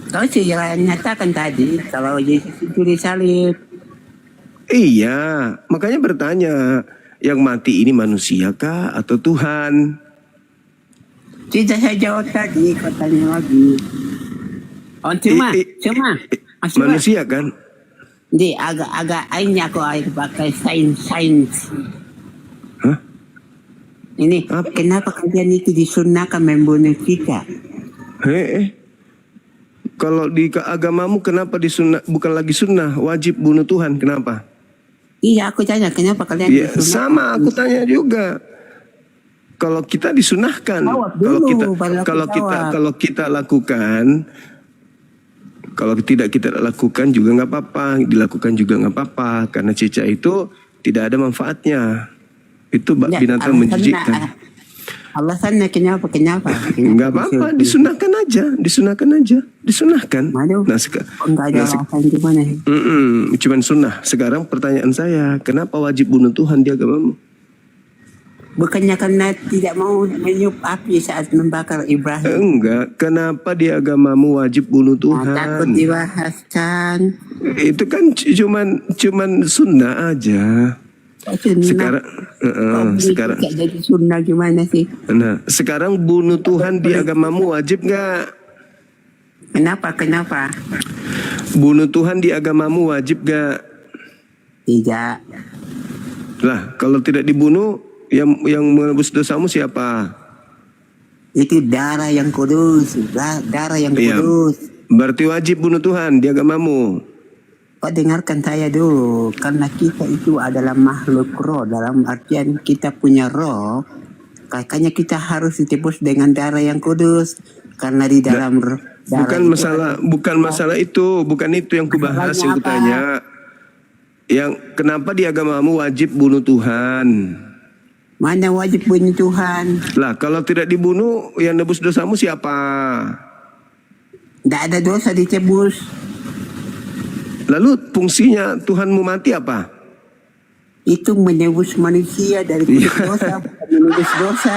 Kau sudah nyatakan tadi kalau Yesus itu disalib. Iya, makanya bertanya, yang mati ini manusia kah atau Tuhan? Tidak saya jawab tadi, kau tanya lagi. Oh, cuma. Manusia kan? Di agak ini aku pakai sains. Hah? Ini kenapa kalian itu disunahkan membunuh kita? Kalau di agamamu kenapa disunah, bukan lagi sunnah, wajib bunuh Tuhan, kenapa? Iya, aku tanya kenapa kalian disunahkan? Sama aku tanya juga. Kalau kita disunahkan, kalau kita lakukan, kalau tidak kita lakukan juga nggak apa-apa, dilakukan juga nggak apa-apa, karena cicak itu tidak ada manfaatnya. Itu binatang menjijikkan. Alasannya kenapa? Nggak apa-apa, disunahkan aja. Nah, gimana? Cuman sunnah. Sekarang pertanyaan saya, kenapa wajib bunuh Tuhan di agamamu? Bukannya karena tidak mau meniup api saat membakar Ibrahim? Enggak, kenapa di agamamu wajib bunuh Tuhan? Takut dibahaskan. Itu kan cuman sunnah aja. Sekarang jadi sunnah gimana sih? Nah, sekarang bunuh Tuhan di agamamu wajib nggak? Kenapa? Bunuh Tuhan di agamamu wajib nggak? Tidak. Lah, kalau tidak dibunuh, yang menebus dosamu siapa? Itu darah yang kudus. Berarti wajib bunuh Tuhan di agamamu. Kau dengarkan saya dulu, karena kita itu adalah makhluk roh, dalam artian kita punya roh, makanya kita harus ditebus dengan darah yang kudus, karena di dalam bukan masalah itu yang kubahas, yang kutanya, yang kenapa di agamamu wajib bunuh Tuhan? Mana wajib bunuh Tuhan? Lah, kalau tidak dibunuh, yang nebus dosamu siapa? Tidak ada dosa ditebus. Lalu fungsinya Tuhanmu mati apa? Itu menebus manusia dari dosa, menebus dosa.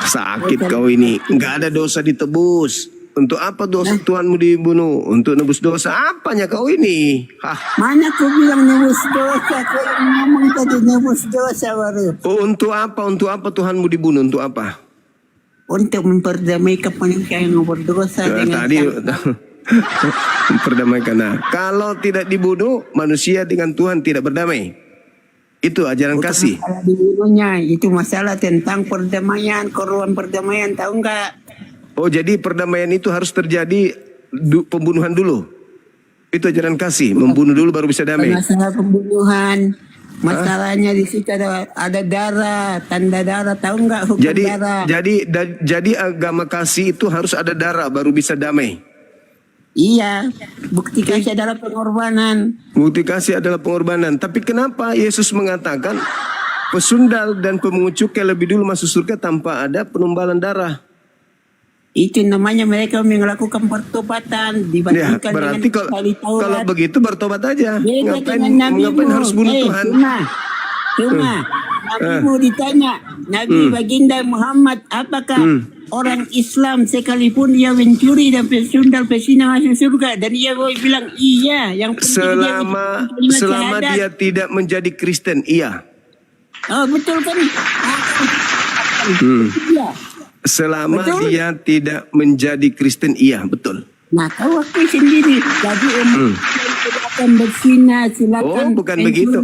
Sakit kau ini, nggak ada dosa ditebus. Untuk apa dosa Tuhanmu dibunuh? Untuk nebus dosa apanya kau ini? Hah. Mana kau bilang nebus dosa? Kau ngomong tadi nebus dosa baru. Oh, untuk apa? Untuk apa Tuhanmu dibunuh? Untuk apa? Untuk memperdamaikan manusia yang berdosa dengan Tadi memperdamaikan. Nah, kalau tidak dibunuh, manusia dengan Tuhan tidak berdamai. Itu ajaran kasih. Masalah dibunuhnya, itu masalah tentang perdamaian, korban perdamaian, tahu enggak? Oh, jadi perdamaian itu harus terjadi pembunuhan dulu. Itu ajaran kasih, membunuh dulu baru bisa damai. Masalah pembunuhan, masalahnya di situ ada darah, tanda darah, tahu enggak hukum darah? Jadi agama kasih itu harus ada darah baru bisa damai. Iya, bukti kasih adalah pengorbanan. Bukti kasih adalah pengorbanan. Tapi kenapa Yesus mengatakan pesundal dan pemungut cukai lebih dulu masuk surga tanpa ada penumbalan darah? Itu namanya mereka melakukan pertobatan dibandingkan berarti dengan kalau begitu bertobat aja. Beda Ngapain harus bunuh Tuhan? Cuma Nabi mau ditanya, Nabi baginda Muhammad, apakah orang Islam sekalipun dia mencuri dan pesundal pesina masuk surga? Dan dia bilang iya. Yang selama dia tidak menjadi Kristen, iya. Oh betul kan? Iya. Selama dia tidak menjadi Kristen, iya, betul. Nah, kau waktu sendiri. Jadi akan berzina, silakan. Oh, bukan begitu.